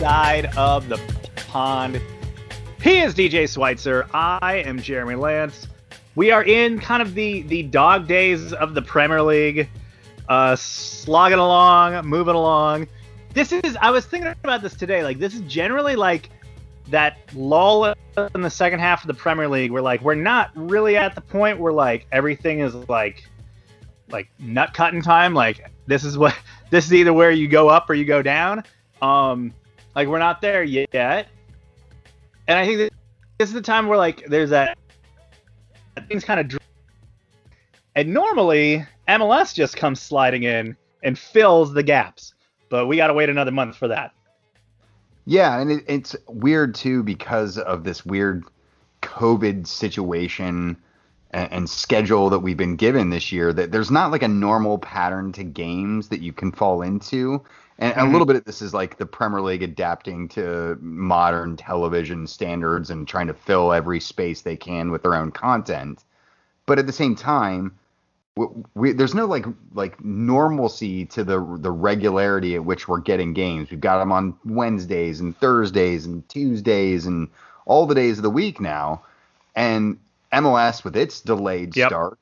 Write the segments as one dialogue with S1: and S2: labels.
S1: side of the pond. He is DJ Schweitzer. I am Jeremy Lance. We are in kind of the dog days of the Premier League, slogging along, moving along. I was thinking about this today. Like, this is generally like that lull in the second half of the Premier League where, like, we're not really at the point where, like, everything is like nut cutting time. Like, this is either where you go up or you go down. Like, we're not there yet. And I think that this is the time where, like, there's that things kind of, and normally MLS just comes sliding in and fills the gaps, but we got to wait another month for that.
S2: Yeah, and it's weird too because of this weird COVID situation and schedule that we've been given this year, that there's not like a normal pattern to games that you can fall into. And a little bit of this is like the Premier League adapting to modern television standards and trying to fill every space they can with their own content. But at the same time, there's no like normalcy to the regularity at which we're getting games. We've got them on Wednesdays and Thursdays and Tuesdays and all the days of the week now. And MLS, with its delayed start,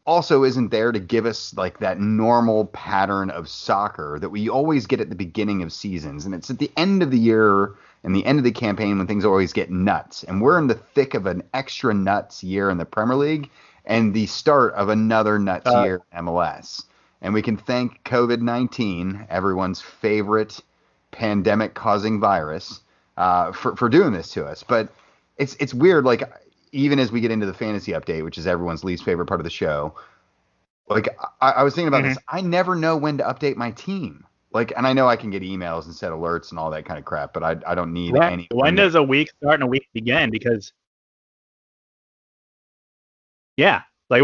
S2: also isn't there to give us like that normal pattern of soccer that we always get at the beginning of seasons. And it's at the end of the year and the end of the campaign when things always get nuts. And we're in the thick of an extra nuts year in the Premier League and the start of another nuts year in MLS. And we can thank COVID-19, everyone's favorite pandemic-causing virus, for doing this to us. But it's weird, like, even as we get into the fantasy update, which is everyone's least favorite part of the show, like, I was thinking about this. I never know when to update my team. Like, and I know I can get emails and set alerts and all that kind of crap, but I don't need any.
S1: When does a week start and a week begin? Because, yeah, like,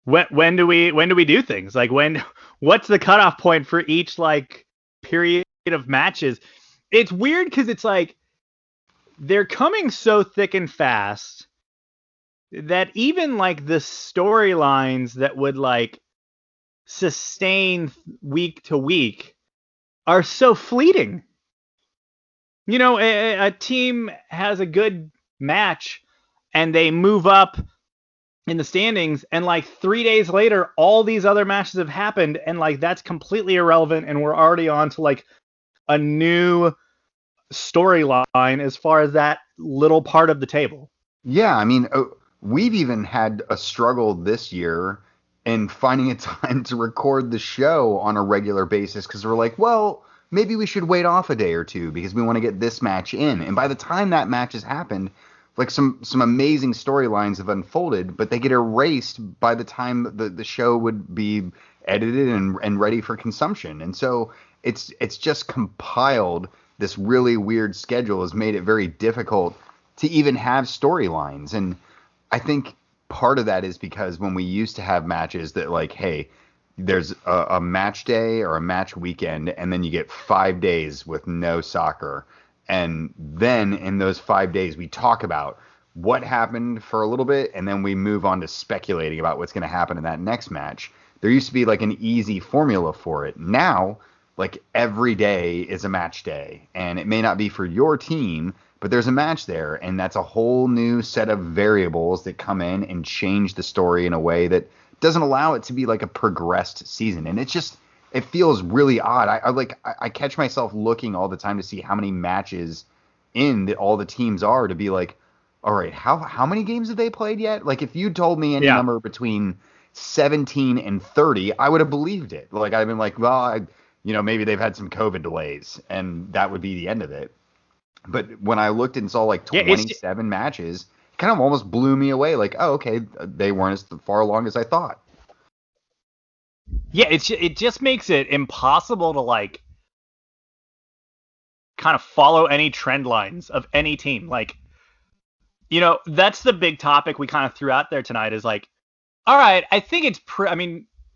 S1: when do we do things? Like, what's the cutoff point for each, like, period of matches? It's weird because it's like, they're coming so thick and fast that even like the storylines that would like sustain week to week are so fleeting. You know, a team has a good match and they move up in the standings, and like 3 days later, all these other matches have happened, and like that's completely irrelevant, and we're already on to like a new storyline as far as that little part of the table.
S2: Yeah, I mean, we've even had a struggle this year in finding a time to record the show on a regular basis because we're like, well, maybe we should wait off a day or two because we want to get this match in. And by the time that match has happened, like some amazing storylines have unfolded, but they get erased by the time the show would be edited and ready for consumption. And so it's just compiled. This really weird schedule has made it very difficult to even have storylines. And I think part of that is because when we used to have matches that, like, hey, there's a match day or a match weekend, and then you get 5 days with no soccer. And then in those 5 days, we talk about what happened for a little bit, and then we move on to speculating about what's going to happen in that next match. There used to be like an easy formula for it. Now, like, every day is a match day, and it may not be for your team, but there's a match there, and that's a whole new set of variables that come in and change the story in a way that doesn't allow it to be like a progressed season. And it feels really odd. I catch myself looking all the time to see how many matches in that all the teams are, to be like, all right, how many games have they played yet? Like, if you told me any number between 17 and 30, I would have believed it. Like, I've been like, well, maybe they've had some COVID delays, and that would be the end of it. But when I looked and saw like 27 matches, it kind of almost blew me away. Like, oh, okay, they weren't as far along as I thought.
S1: Yeah, it just makes it impossible to like kind of follow any trend lines of any team. Like, that's the big topic we kind of threw out there tonight is like, all right, I think it's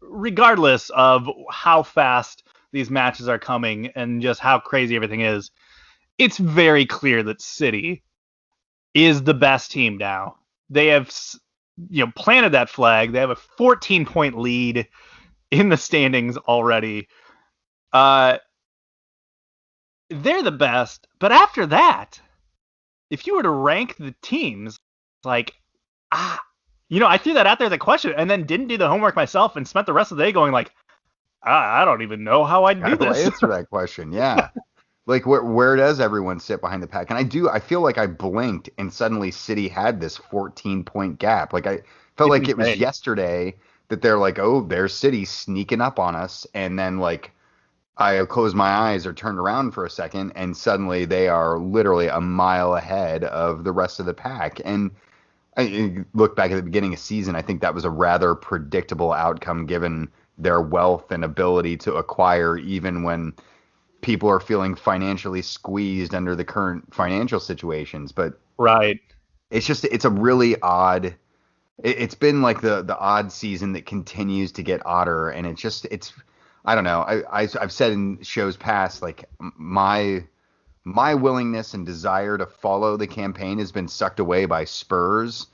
S1: regardless of how fast these matches are coming and just how crazy everything is, it's very clear that City is the best team now. They have, planted that flag. They have a 14-point lead in the standings already. they're the best. But after that, if you were to rank the teams, like, I threw that out there as a question and then didn't do the homework myself and spent the rest of the day going like, I don't even know how I'd do
S2: How do I
S1: this.
S2: answer that question? Yeah. Like where does everyone sit behind the pack? And I feel like I blinked and suddenly City had this 14-point gap. Like I felt
S1: It's
S2: like it was
S1: insane.
S2: yesterday that they're like, oh, there's City sneaking up on us, and then like I closed my eyes or turned around for a second, and suddenly they are literally a mile ahead of the rest of the pack. And I look back at the beginning of season, I think that was a rather predictable outcome given their wealth and ability to acquire, even when people are feeling financially squeezed under the current financial situations. But
S1: Right.
S2: it's a really odd. It's been like the odd season that continues to get odder, and it's I don't know. I've said in shows past, like my willingness and desire to follow the campaign has been sucked away by Spurs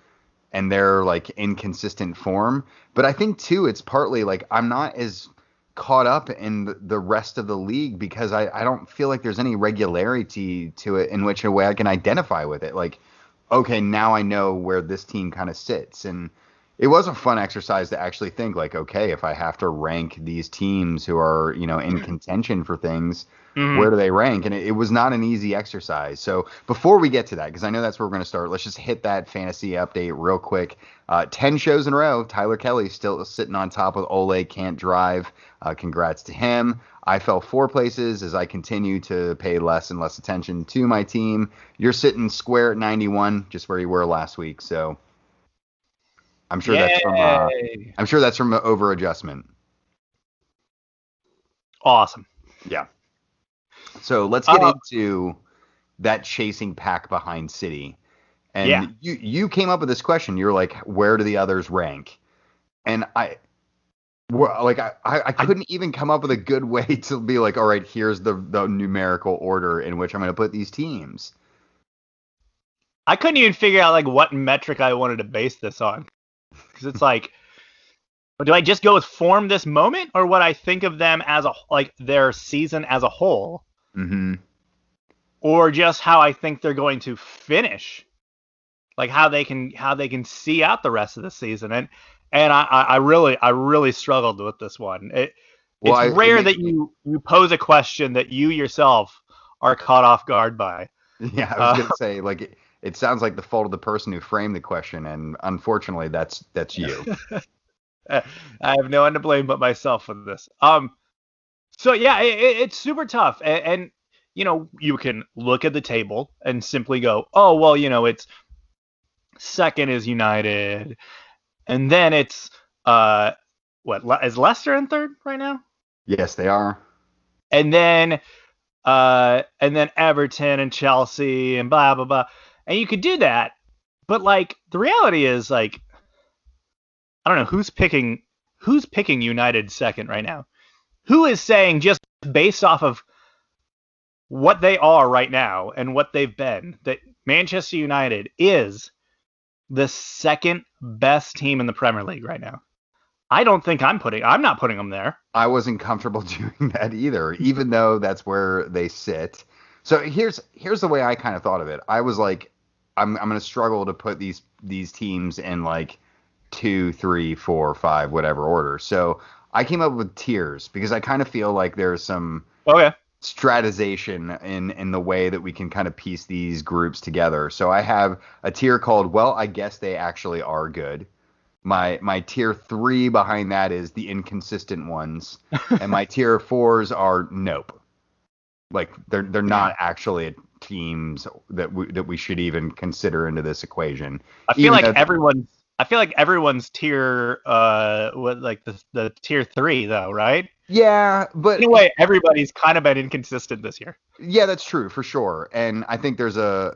S2: and their like inconsistent form. But I think too, it's partly like I'm not as caught up in the rest of the league because I don't feel like there's any regularity to it in which a way I can identify with it. Like, okay, now I know where this team kind of sits. And it was a fun exercise to actually think like, okay, if I have to rank these teams who are, in contention for things, where
S1: Mhm.
S2: do they rank? And it was not an easy exercise. So before we get to that, because I know that's where we're going to start, let's just hit that fantasy update real quick. 10 shows in a row. Tyler Kelly still sitting on top with Ole Can't Drive. Congrats to him. I fell 4 places as I continue to pay less and less attention to my team. You're sitting square at 91, just where you were last week. So I'm sure that's from
S1: Yay.
S2: I'm sure that's from over adjustment.
S1: Awesome.
S2: Yeah. So let's get
S1: Uh,
S2: into that chasing pack behind City.
S1: yeah.
S2: And you came up with this question. You're like, where do the others rank? And I
S1: I
S2: couldn't even come up with a good way to be like, all right, here's the numerical order in which I'm going to put these teams.
S1: I couldn't even figure out like what metric I wanted to base this on. Because it's like, do I just go with form this moment, or what I think of them as like their season as a whole,
S2: Mm-hmm.
S1: or just how I think they're going to finish, like how they can see out the rest of the season, and I really struggled with this one.
S2: Well,
S1: It's
S2: it
S1: rare
S2: makes
S1: that you pose a question that you yourself are caught off guard by.
S2: yeah, I was
S1: Uh,
S2: gonna say like it sounds like the fault of the person who framed the question, and unfortunately, that's you.
S1: I have no one to blame but myself for this. So yeah, it's super tough, and you can look at the table and simply go, oh well, it's second is United, and then it's what is Leicester in third right now,
S2: Yes, they are.
S1: and then Everton and Chelsea and blah blah blah, and you could do that, but like the reality is like I don't know who's picking United second right now. Who is saying just based off of what they are right now and what they've been that Manchester United is the second best team in the Premier League right now? I don't think I'm not putting them there.
S2: I wasn't comfortable doing that either, even though that's where they sit. So here's the way I kind of thought of it. I was like, I'm gonna struggle to put these teams in like 2, 3, 4, 5, whatever order. So I came up with tiers because I kind of feel like there's some
S1: Okay.
S2: strategization in the way that we can kind of piece these groups together. So I have a tier called, well, I guess they actually are good. My tier 3 behind that is the inconsistent ones, and my tier 4s are nope. Like they're not actually teams that we should even consider into this equation.
S1: I feel
S2: Even
S1: like
S2: though
S1: everyone's tier like the tier 3 though, right?
S2: yeah,
S1: In
S2: but
S1: a way, everybody's kind of been inconsistent this year.
S2: yeah, that's true for sure. And I think there's a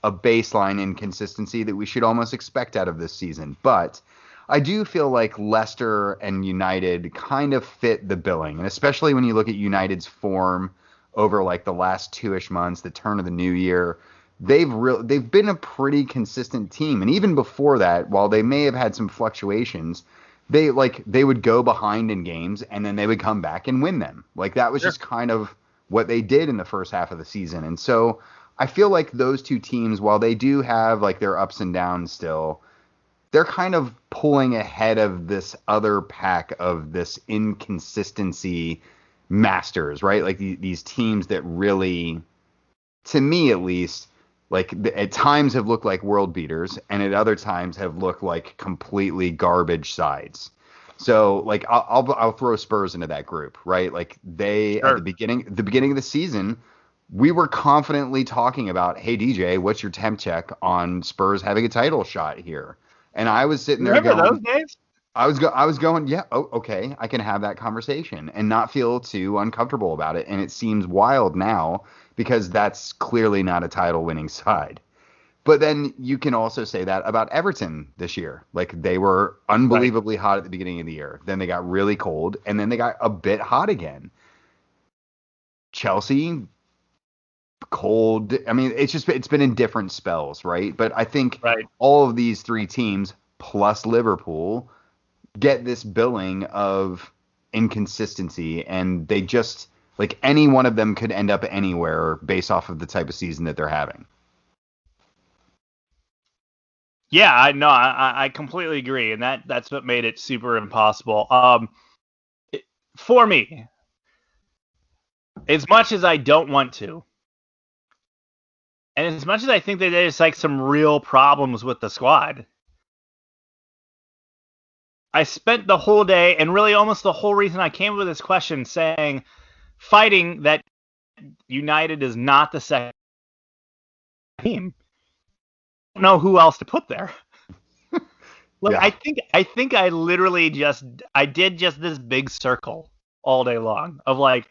S2: baseline inconsistency that we should almost expect out of this season. But I do feel like Leicester and United kind of fit the billing, and especially when you look at United's form over like the last 2-ish months, the turn of the new year, they've been a pretty consistent team. And even before that, while they may have had some fluctuations, they would go behind in games and then they would come back and win them. Like that was
S1: Sure.
S2: just kind of what they did in the first half of the season. And so I feel like those two teams, while they do have like their ups and downs still, they're kind of pulling ahead of this other pack of this inconsistency masters, right? Like these teams that really, to me at least, like at times have looked like world beaters, and at other times have looked like completely garbage sides. So like I'll throw Spurs into that group, right? Like they at the beginning of the season, we were confidently talking about, hey DJ, what's your temp check on Spurs having a title shot here? And I was sitting there
S1: Remember
S2: going,
S1: those days?
S2: I was going, yeah, oh, okay, I can have that conversation and not feel too uncomfortable about it. And it seems wild now because that's clearly not a title winning side. But then you can also say that about Everton this year. Like they were unbelievably hot at the beginning of the year. Then they got really cold and then they got a bit hot again. Chelsea, cold. I mean, it's been in different spells, right? But I think all of these three teams plus Liverpool get this billing of inconsistency, and they just like any one of them could end up anywhere based off of the type of season that they're having.
S1: Yeah, I completely agree, and that's what made it super impossible. For me, as much as I don't want to, and as much as I think that there's like some real problems with the squad, I spent the whole day, and really almost the whole reason I came up with this question, fighting that United is not the second team. I don't know who else to put there. Look, yeah. I think I literally did just this big circle all day long of like,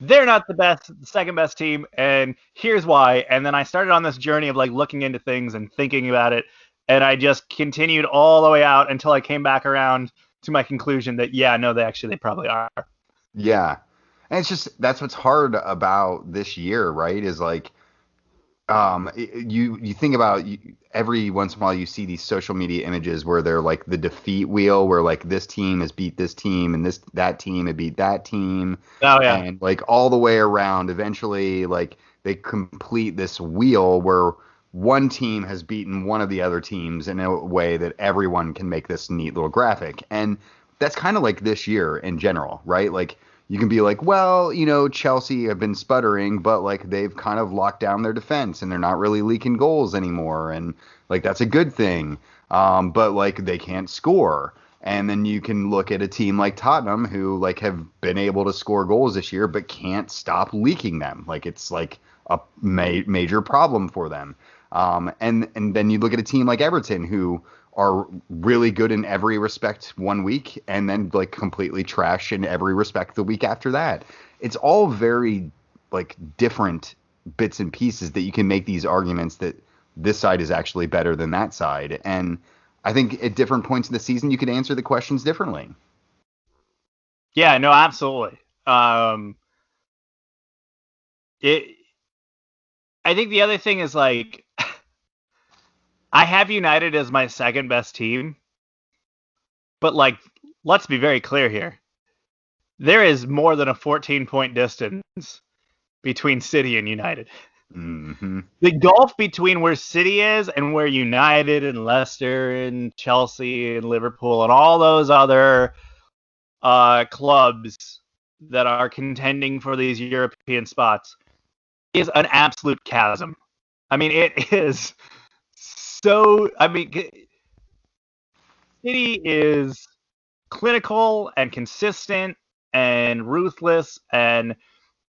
S1: they're not the second best team, and here's why. And then I started on this journey of like looking into things and thinking about it, and I just continued all the way out until I came back around to my conclusion that they probably are.
S2: Yeah, and it's just that's what's hard about this year, right? Is like, you think about every once in a while you see these social media images where they're like the defeat wheel, where like this team has beat this team and that team had beat that team.
S1: Oh yeah.
S2: And like all the way around, eventually like they complete this wheel where one team has beaten one of the other teams in a way that everyone can make this neat little graphic. And that's kind of like this year in general, right? Like you can be like, well, Chelsea have been sputtering, but like they've kind of locked down their defense and they're not really leaking goals anymore. And like, that's a good thing. But like they can't score. And then you can look at a team like Tottenham who like have been able to score goals this year, but can't stop leaking them. Like it's like a major problem for them. And then you look at a team like Everton who are really good in every respect one week and then like completely trash in every respect the week after that. It's all very like different bits and pieces that you can make these arguments that this side is actually better than that side. And I think at different points in the season, you could answer the questions differently.
S1: Yeah, no, absolutely. I think the other thing is like, I have United as my second best team, but like, let's be very clear here. There is more than a 14-point distance between City and United.
S2: Mm-hmm.
S1: The gulf between where City is and where United and Leicester and Chelsea and Liverpool and all those other clubs that are contending for these European spots is an absolute chasm. I mean, it is... So, I mean, City is clinical and consistent and ruthless and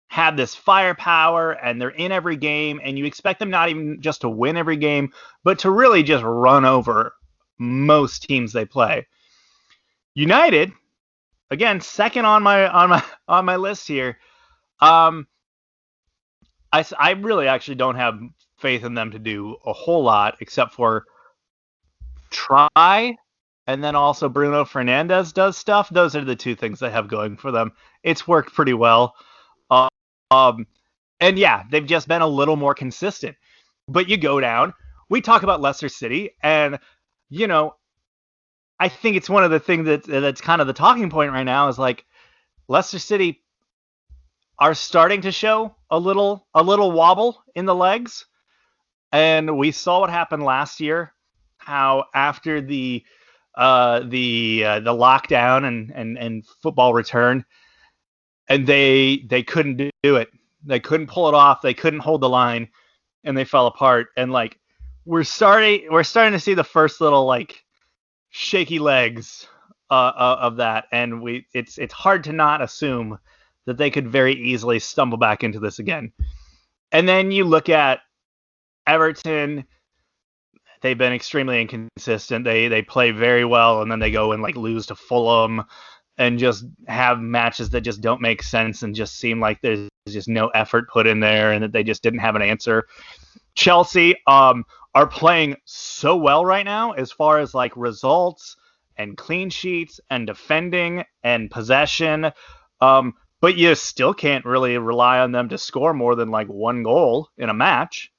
S1: have this firepower, and they're in every game, and you expect them not even just to win every game, but to really just run over most teams they play. United, again, second on my list here. I really actually don't have faith in them to do a whole lot except for try, and then also Bruno Fernandes does stuff. Those are the two things they have going for them. It's worked pretty well. And yeah, they've just been a little more consistent. But you go down, we talk about Leicester City, and I think it's one of the things that's kind of the talking point right now is like Leicester City are starting to show a little wobble in the legs. And we saw what happened last year, how after the lockdown and football return, and they couldn't do it. They couldn't pull it off. They couldn't hold the line, and they fell apart. And like we're starting to see the first little like shaky legs of that, and it's hard to not assume that they could very easily stumble back into this again. And then you look at Everton. They've been extremely inconsistent. They play very well, and then they go and like lose to Fulham, and just have matches that just don't make sense, and just seem like there's just no effort put in there, and that they just didn't have an answer. Chelsea are playing so well right now as far as like results and clean sheets and defending and possession. But you still can't really rely on them to score more than like one goal in a match.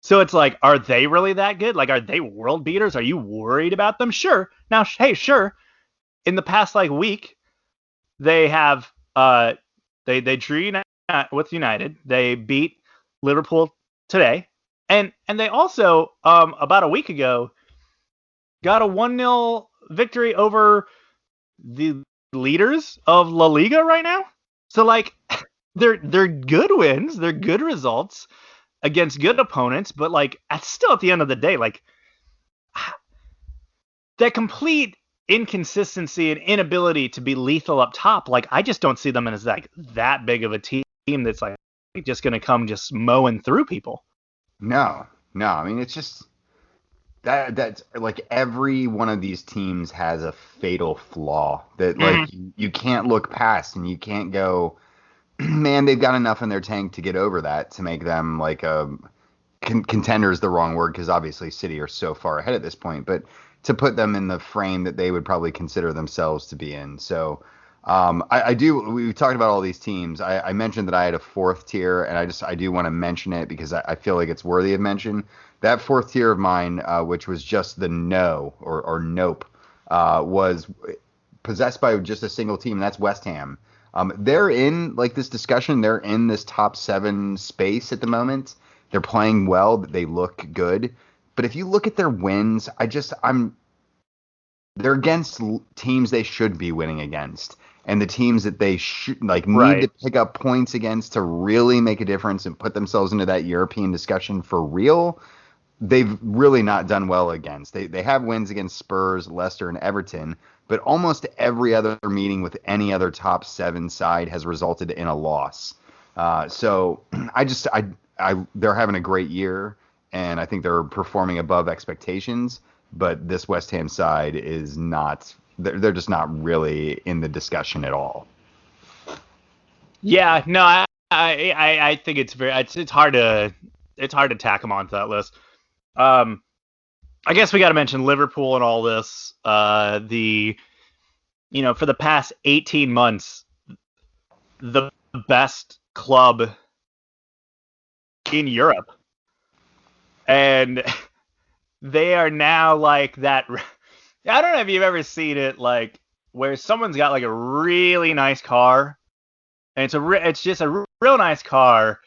S1: So it's like, are they really that good? Like, are they world beaters? Are you worried about them? Sure. Now, hey, sure. In the past like week, they have they drew with United. They beat Liverpool today, and they also about a week ago got a 1-0 victory over the leaders of La Liga right now. So like, they're good wins, they're good results against good opponents, but like still at the end of the day, like that complete inconsistency and inability to be lethal up top, like I just don't see them as like that big of a team that's like just gonna come just mowing through people.
S2: No, no. I mean, it's just that's like every one of these teams has a fatal flaw that like you can't look past, and you can't go, man, they've got enough in their tank to get over that to make them like a contender is the wrong word, because obviously City are so far ahead at this point, but to put them in the frame that they would probably consider themselves to be in. So I do. We talked about all these teams. I mentioned that I had a fourth tier, and I do want to mention it because I feel like it's worthy of mention. That fourth tier of mine, which was just the no or nope, was possessed by just a single team, and that's West Ham. They're in like this discussion. They're in this top 7 space at the moment. They're playing well. They look good. But if you look at their wins, they're against teams they should be winning against, and the teams that they should like need to pick up points against to really make a difference and put themselves into that European discussion for real. They've really not done well against. They have wins against Spurs, Leicester, and Everton, but almost every other meeting with any other top 7 side has resulted in a loss. So they're having a great year, and I think they're performing above expectations. But this West Ham side is not. They're just not really in the discussion at all.
S1: Yeah, no, I think it's hard to tack them onto that list. I guess we got to mention Liverpool and all this. For the past 18 months, the best club in Europe, and they are now like that. I don't know if you've ever seen it, like where someone's got like a really nice car, and it's just a real nice car,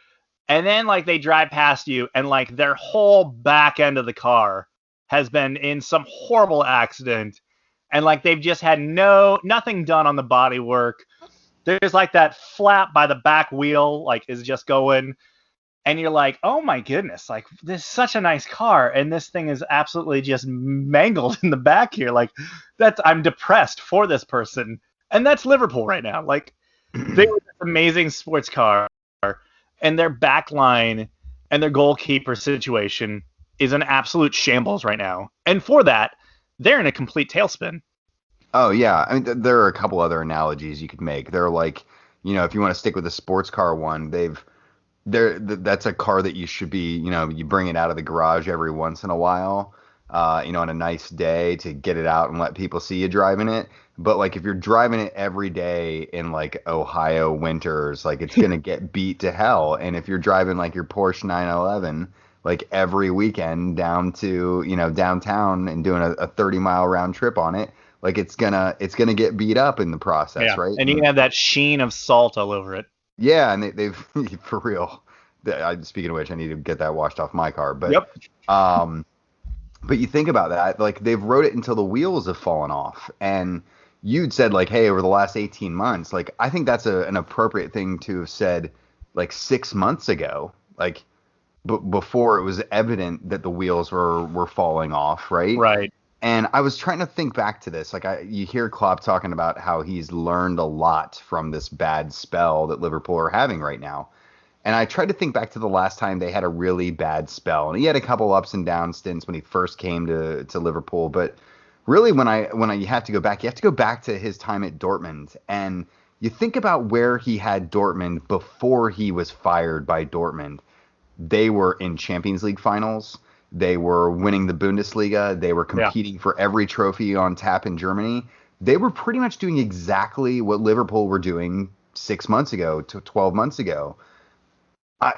S1: and then like they drive past you, and like their whole back end of the car has been in some horrible accident, and like they've just had nothing done on the body work. There's like that flap by the back wheel like is just going, and you're like, oh my goodness, like this is such a nice car, and this thing is absolutely just mangled in the back here. Like I'm depressed for this person, and that's Liverpool right now. Like they were this amazing sports car, and their back line and their goalkeeper situation is an absolute shambles right now. And for that, they're in a complete tailspin.
S2: Oh yeah, I mean there are a couple other analogies you could make. They're like, if you want to stick with the sports car one, that's a car that you should be, you bring it out of the garage every once in a while, on a nice day to get it out and let people see you driving it. But like if you're driving it every day in like Ohio winters, like it's gonna get beat to hell. And if you're driving like your Porsche 911 like every weekend down to downtown and doing a 30-mile round trip on it, like it's gonna get beat up in the process, right?
S1: And you have that sheen of salt all over it.
S2: Yeah, and they've for real. Speaking of which, I need to get that washed off my car.
S1: Yep.
S2: Um, but you think about that, like they've rode it until the wheels have fallen off. And you'd said like, hey, over the last 18 months, like I think that's an appropriate thing to have said like 6 months ago, like before it was evident that the wheels were falling off, right?
S1: Right.
S2: And I was trying to think back to this. Like you hear Klopp talking about how he's learned a lot from this bad spell that Liverpool are having right now. And I tried to think back to the last time they had a really bad spell. And he had a couple ups and down stints when he first came to Liverpool. But really, when you have to go back, you have to go back to his time at Dortmund. And you think about where he had Dortmund before he was fired by Dortmund. They were in Champions League finals. They were winning the Bundesliga. They were
S1: Yeah.
S2: competing for every trophy on tap in Germany. They were pretty much doing exactly what Liverpool were doing 6 months ago to 12 months ago.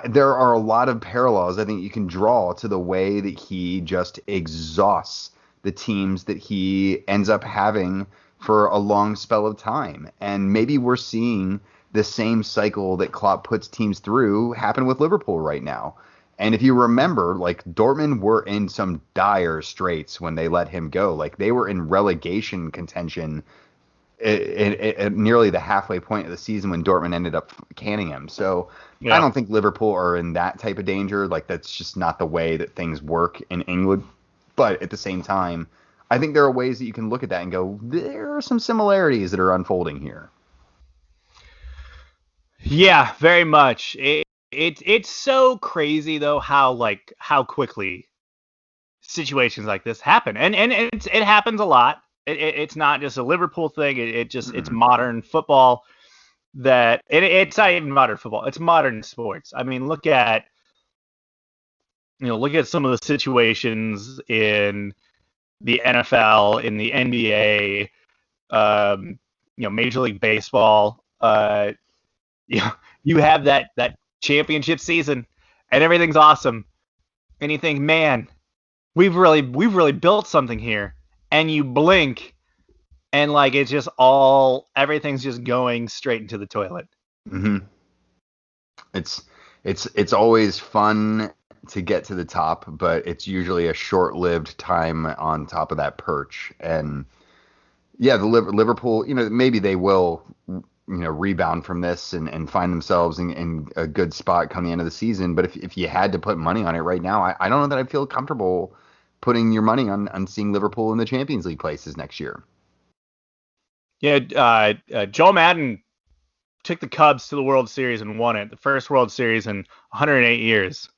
S2: There are a lot of parallels I think you can draw to the way that he just exhausts the teams that he ends up having for a long spell of time. And maybe we're seeing the same cycle that Klopp puts teams through happen with Liverpool right now. And if you remember, like Dortmund were in some dire straits when they let him go. Like they were in relegation contention at nearly the halfway point of the season when Dortmund ended up canning him. So I
S1: Yeah.
S2: don't think Liverpool are in that type of danger. Like that's just not the way that things work in England. But at the same time, I think there are ways that you can look at that and go, there are some similarities that are unfolding here.
S1: Yeah, very much. It's so crazy though how quickly situations like this happen, and it happens a lot. It's not just a Liverpool thing. It's
S2: Mm-hmm.
S1: modern football it's not even modern football. It's modern sports. I mean, look at some of the situations in the NFL, in the NBA, Major League Baseball. You know, you have that championship season, and everything's awesome, and you think, man, we've really built something here, and you blink, and like it's just everything's just going straight into the toilet.
S2: Mm-hmm. It's it's always fun to get to the top, but it's usually a short-lived time on top of that perch. And yeah, the Liverpool, maybe they will, rebound from this and find themselves in a good spot come the end of the season. But if you had to put money on it right now, I don't know that I feel comfortable putting your money on seeing Liverpool in the Champions League places next year.
S1: Yeah, Joe Madden took the Cubs to the World Series and won it, the first World Series in 108 years.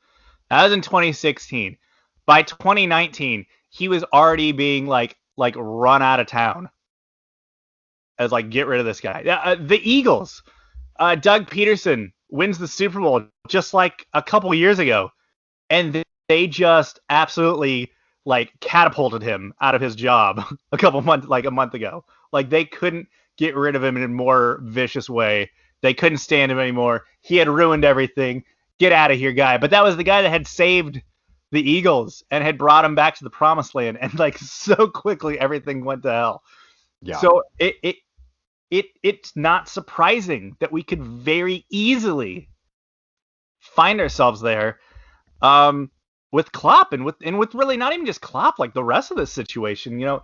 S1: That was in 2016. By 2019, he was already being like run out of town as like get rid of this guy. The Eagles, Doug Peterson wins the Super Bowl just like a couple years ago, and they just absolutely like catapulted him out of his job a month ago. Like they couldn't get rid of him in a more vicious way. They couldn't stand him anymore. He had ruined everything. Get out of here, guy. But that was the guy that had saved the Eagles and had brought him back to the promised land. And like so quickly, everything went to hell.
S2: Yeah.
S1: So it's not surprising that we could very easily find ourselves there with Klopp and with really not even just Klopp, like the rest of this situation.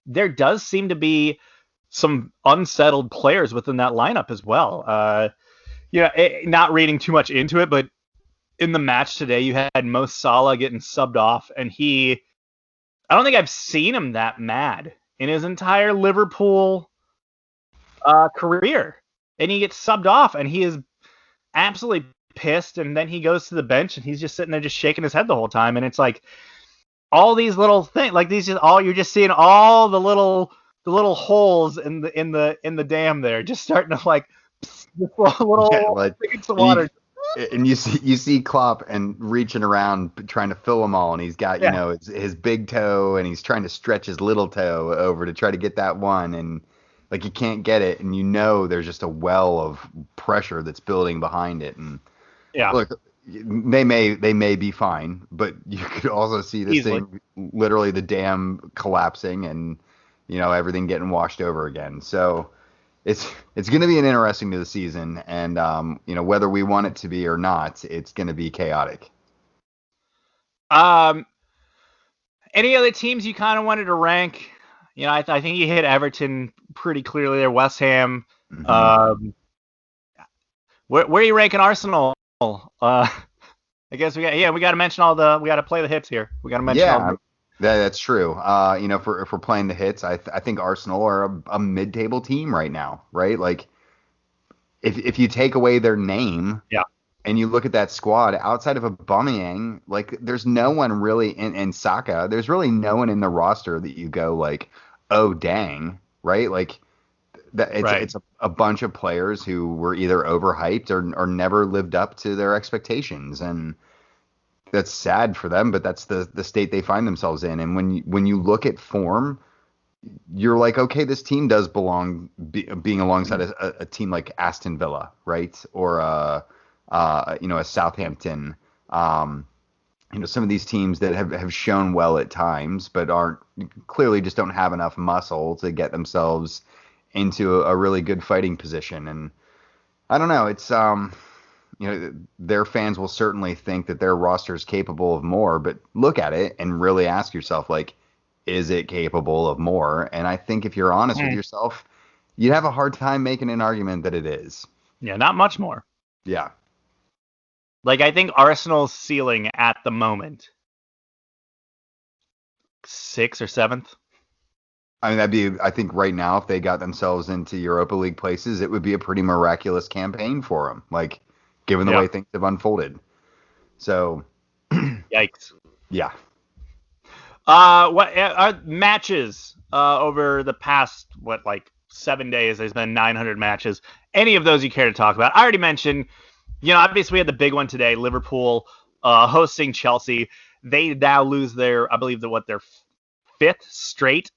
S1: There does seem to be some unsettled players within that lineup as well. Not reading too much into it, but in the match today, you had Mo Salah getting subbed off, and I don't think I've seen him that mad in his entire Liverpool career. And he gets subbed off, and he is absolutely pissed. And then he goes to the bench, and he's just sitting there, just shaking his head the whole time. And it's like all these little things, like these, just all you're just seeing all the little holes in the dam there, just starting to like
S2: Yeah,
S1: little
S2: like
S1: spigots of
S2: you,
S1: water.
S2: and you see Klopp and reaching around trying to fill them all, and he's got
S1: Yeah,
S2: his big toe, and he's trying to stretch his little toe over to try to get that one, and like he can't get it, and there's just a well of pressure that's building behind it, and
S1: yeah,
S2: look, they may be fine, but you could also see this
S1: easily.
S2: thing, literally the dam collapsing, and everything getting washed over again. So it's going to be an interesting to the season, and whether we want it to be or not, it's going to be chaotic.
S1: Um, any other teams you kind of wanted to rank? I think you hit Everton pretty clearly there. West Ham.
S2: Hmm.
S1: Where are you ranking Arsenal? I guess we got to mention we got to play the hits here. We got to mention all
S2: Yeah,
S1: the.
S2: that's true. If we're playing the hits, I think Arsenal are a mid-table team right now, right? Like, if you take away their name
S1: Yeah.
S2: and you look at that squad outside of Aubameyang, like there's no one really in Saka. There's really no one in the roster that you go like, oh dang, right? Like that
S1: Right.
S2: it's a bunch of players who were either overhyped or never lived up to their expectations, and that's sad for them. But that's the state they find themselves in. And when you look at form, you're like, okay, this team does belong being alongside a team like Aston Villa, right? Or a Southampton. Some of these teams that have shown well at times, but aren't clearly just don't have enough muscle to get themselves into a really good fighting position. And I don't know, it's their fans will certainly think that their roster is capable of more, but look at it and really ask yourself, like, is it capable of more? And I think if you're honest with yourself, you'd have a hard time making an argument that it is.
S1: Yeah, not much more.
S2: Yeah.
S1: Like, I think Arsenal's ceiling at the moment, 6th or 7th.
S2: I mean, I think right now, if they got themselves into Europa League places, it would be a pretty miraculous campaign for them, like, given the way things have unfolded. So,
S1: Yikes.
S2: yeah.
S1: What are matches over the past, 7 days? There's been 900 matches. Any of those you care to talk about? I already mentioned, obviously we had the big one today, Liverpool hosting Chelsea. They now lose their 5th straight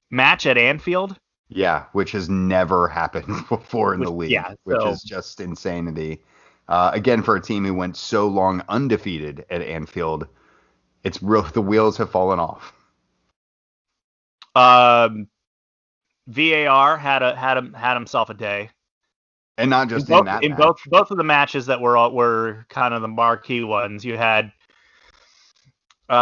S1: match at Anfield.
S2: Yeah, which has never happened before in the league, which is just insanity. Again, for a team who went so long undefeated at Anfield, it's real. The wheels have fallen off.
S1: VAR had himself a day,
S2: and not just
S1: in
S2: that match.
S1: both of the matches that were kind of the marquee ones. You had 2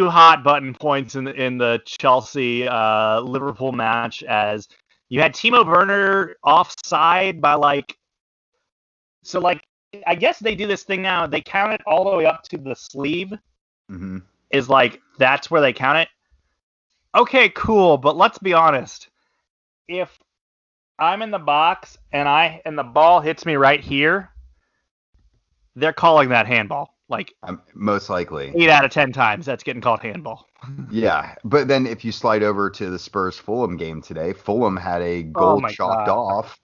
S1: hot button points in the Chelsea Liverpool match, as you had Timo Werner offside by I guess they do this thing now. They count it all the way up to the sleeve.
S2: Mm-hmm.
S1: Is that's where they count it. Okay, cool, but let's be honest. If I'm in the box and the ball hits me right here, they're calling that handball.
S2: Most likely
S1: 8 out of 10 times that's getting called handball.
S2: Yeah, but then if you slide over to the Spurs Fulham game today, Fulham had a goal chalked off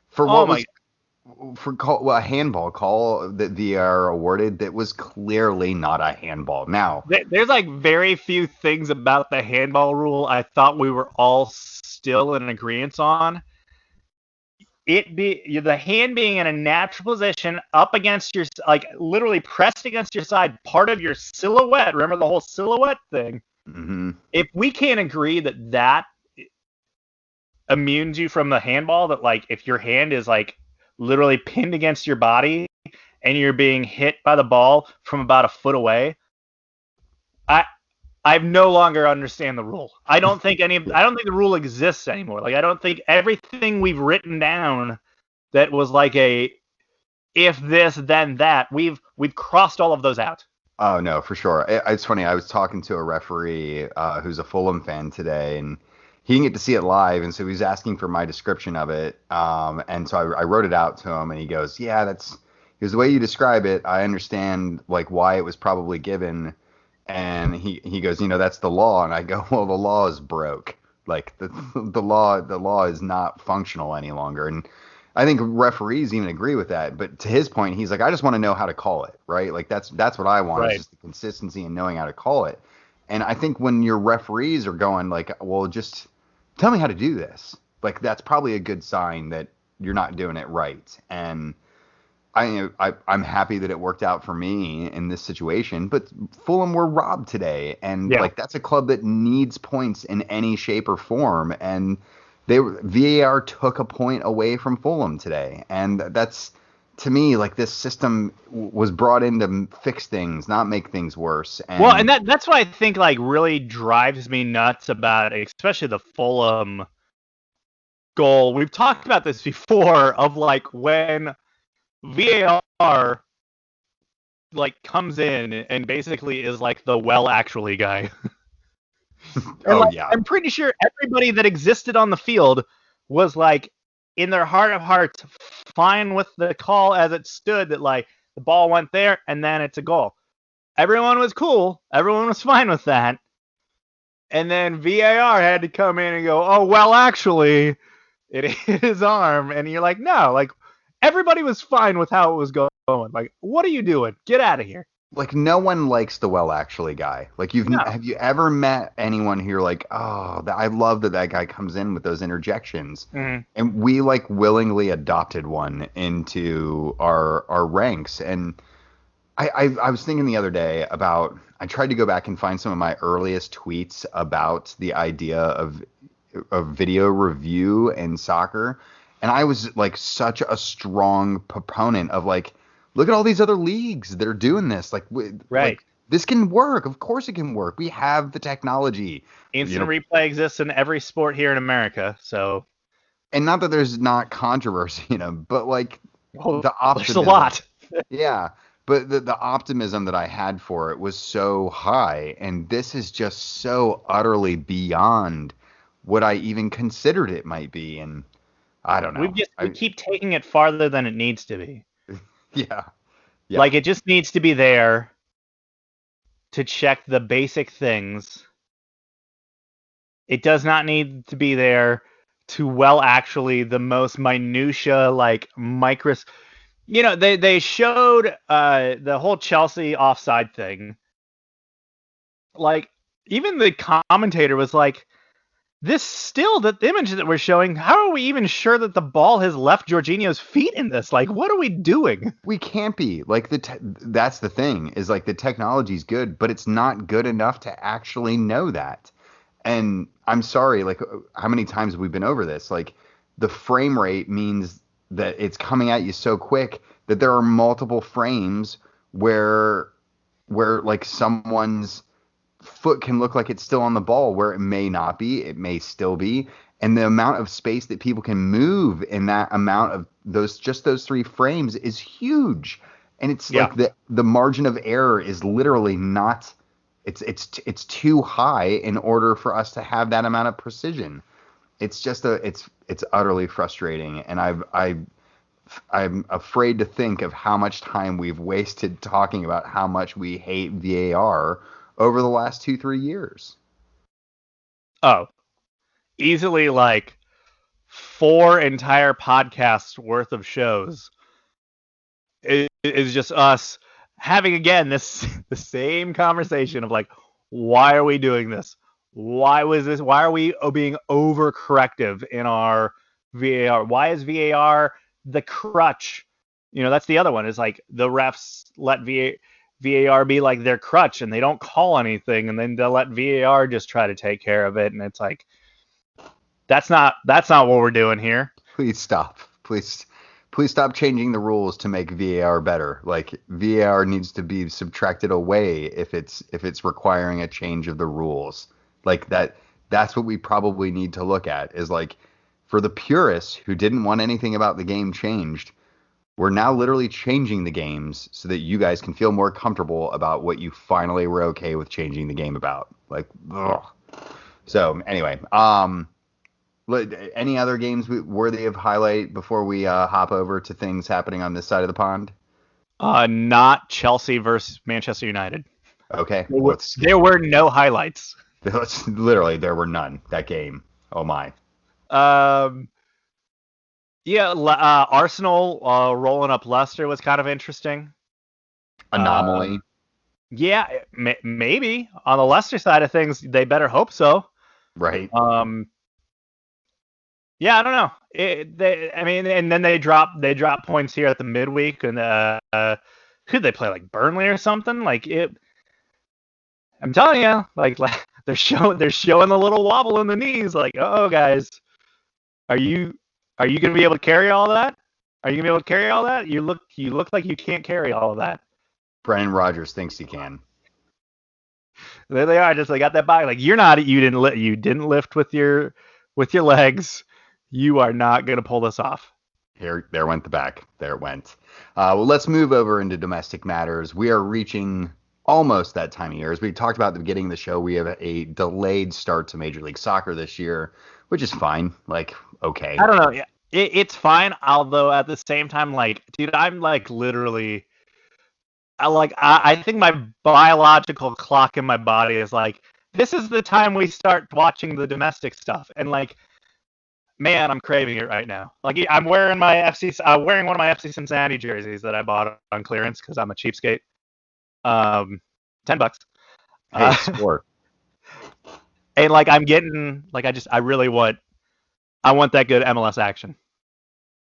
S2: for a handball call that VAR awarded that was clearly not a handball. Now,
S1: there's very few things about the handball rule I thought we were all still in agreement on. The hand being in a natural position up against your, literally pressed against your side, part of your silhouette. Remember the whole silhouette thing?
S2: Mm-hmm.
S1: If we can't agree that immunes you from the handball, that if your hand is literally pinned against your body and you're being hit by the ball from about a foot away, I no longer understand the rule. I don't think the rule exists anymore. I don't think everything we've written down that was if this then that, we've crossed all of those out.
S2: Oh no, for sure. It's funny. I was talking to a referee who's a Fulham fan today, and he didn't get to see it live, and so he was asking for my description of it. And so I wrote it out to him, and he goes, "Yeah, because the way you describe it, I understand why it was probably given." And he goes, that's the law. And I go, well, the law is broke. The law is not functional any longer. And I think referees even agree with that. But to his point, he's like, I just want to know how to call it, right? That's what I want, is just the consistency and knowing how to call it. And I think when your referees are going well, just tell me how to do this, that's probably a good sign that you're not doing it right. And I'm happy that it worked out for me in this situation, but Fulham were robbed today, and that's a club that needs points in any shape or form, and VAR took a point away from Fulham today, and that's to me like this system was brought in to fix things, not make things worse.
S1: Well, and
S2: And
S1: that's what I think like really drives me nuts about especially the Fulham goal. We've talked about this before of like when VAR like comes in and basically is like the well actually guy. And
S2: oh
S1: like
S2: yeah,
S1: I'm pretty sure everybody that existed on the field was like in their heart of hearts fine with the call as it stood that like the ball went there and then it's a goal. Everyone was cool. Everyone was fine with that. And then VAR had to come in and go, "Oh, well actually it hit his arm." And you're like, "No, like everybody was fine with how it was going. Like what are you doing? Get out of here."
S2: like no one likes the well actually guy. Like
S1: No.
S2: have you ever met anyone who you're like, oh, I love that guy comes in with those interjections,
S1: Mhm.
S2: and we like willingly adopted one into our ranks. And I was thinking the other day about I tried to go back and find some of my earliest tweets about the idea of video review in soccer, and I was like such a strong proponent of like, look at all these other leagues that are doing this.
S1: Right.
S2: Like this can work. Of course it can work. We have the technology, you
S1: Instant
S2: know.
S1: replay exists in every sport here in America, so
S2: And not that there's not controversy, but like
S1: well,
S2: the
S1: there's a
S2: optimism.
S1: lot.
S2: Yeah, but the optimism that I had for it was so high, and this is just so utterly beyond what I even considered it might be. And I don't know.
S1: We keep taking it farther than it needs to be.
S2: Yeah, yeah,
S1: Like it just needs to be there to check the basic things. It does not need to be there to well actually the most minutia like micros. They showed the whole Chelsea offside thing. Like even the commentator was like, this still the image that we're showing, how are we even sure that the ball has left Jorginho's feet in this? Like, what are we doing?
S2: we can't be like that's the thing is like the technology's good, but it's not good enough to actually know that. And I'm sorry, like how many times have we been over this? Like the frame rate means that it's coming at you so quick that there are multiple frames where like someone's foot can look like it's still on the ball where it may not be, it may still be. And the amount of space that people can move in that amount of those 3 frames is huge. And it's
S1: Yeah.
S2: like the margin of error is literally not it's too high in order for us to have that amount of precision. It's just it's utterly frustrating, and I'm afraid to think of how much time we've wasted talking about how much we hate VAR over the last 2-3 years.
S1: Oh, easily like 4 entire podcasts worth of shows is just us having again this the same conversation of like, why are we doing this? Why was this? Why are we being overcorrective in our VAR? Why is VAR the crutch? That's the other one. Is like the refs let VAR be like their crutch, and they don't call anything, and then they'll let VAR just try to take care of it, and it's like that's not what we're doing here.
S2: Please stop. Please stop changing the rules to make VAR better. Like VAR needs to be subtracted away if it's requiring a change of the rules. Like that's what we probably need to look at is like for the purists who didn't want anything about the game changed, we're now literally changing the games so that you guys can feel more comfortable about what you finally were okay with changing the game about. Like, ugh. So anyway, any other games worthy of highlight before we hop over to things happening on this side of the pond?
S1: Not Chelsea versus Manchester United.
S2: Okay,
S1: There were no highlights.
S2: literally there were none that game. Oh my.
S1: Um, yeah, Arsenal rolling up Leicester was kind of interesting.
S2: Anomaly.
S1: Yeah, maybe on the Leicester side of things, they better hope so.
S2: Right.
S1: Yeah, I don't know. I mean, and then they drop points here at the midweek, and who'd they play, like Burnley or something? Like it. I'm telling you, like they're showing a little wobble in the knees. Like, oh guys, Are you going to be able to carry all of that? Are you going to be able to carry all that? You look like you can't carry all of that.
S2: Brendan Rodgers thinks he can.
S1: There they are, just like got that body. Like you didn't lift with your legs. You are not going to pull this off.
S2: There went the back. There it went. Well, let's move over into domestic matters. We are reaching almost that time of year. As we talked about at the beginning of the show, we have a delayed start to Major League Soccer this year, which is fine. Like, okay.
S1: I don't know. Yeah, it's fine. Although at the same time, like, dude, I'm like literally, I think my biological clock in my body is like, this is the time we start watching the domestic stuff, and like, man, I'm craving it right now. Like, I'm wearing wearing one of my FC Cincinnati jerseys that I bought on clearance because I'm a cheapskate. $10.
S2: Hey, score.
S1: And like, I'm getting like, I really want that good MLS action.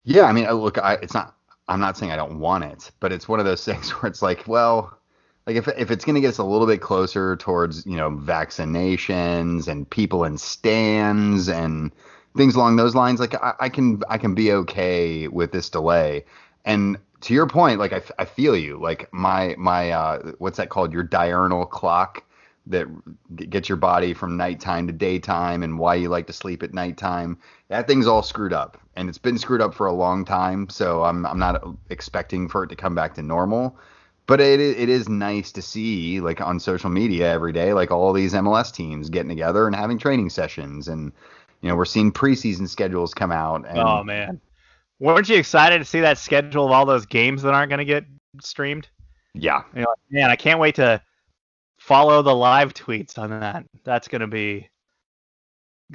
S2: Yeah, I mean, look, I'm not saying I don't want it, but it's one of those things where it's like, well, like if it's going to get us a little bit closer towards, vaccinations and people in stands and things along those lines, like I can be okay with this delay. And to your point, like I feel you. Like my what's that called? Your diurnal clock that gets your body from nighttime to daytime and why you like to sleep at nighttime. That thing's all screwed up, and it's been screwed up for a long time. So I'm not expecting for it to come back to normal. But it is nice to see, like, on social media every day, like all these MLS teams getting together and having training sessions, and we're seeing preseason schedules come out. And
S1: oh man, weren't you excited to see that schedule of all those games that aren't going to get streamed?
S2: Yeah,
S1: Like, man, I can't wait to follow the live tweets on that. That's gonna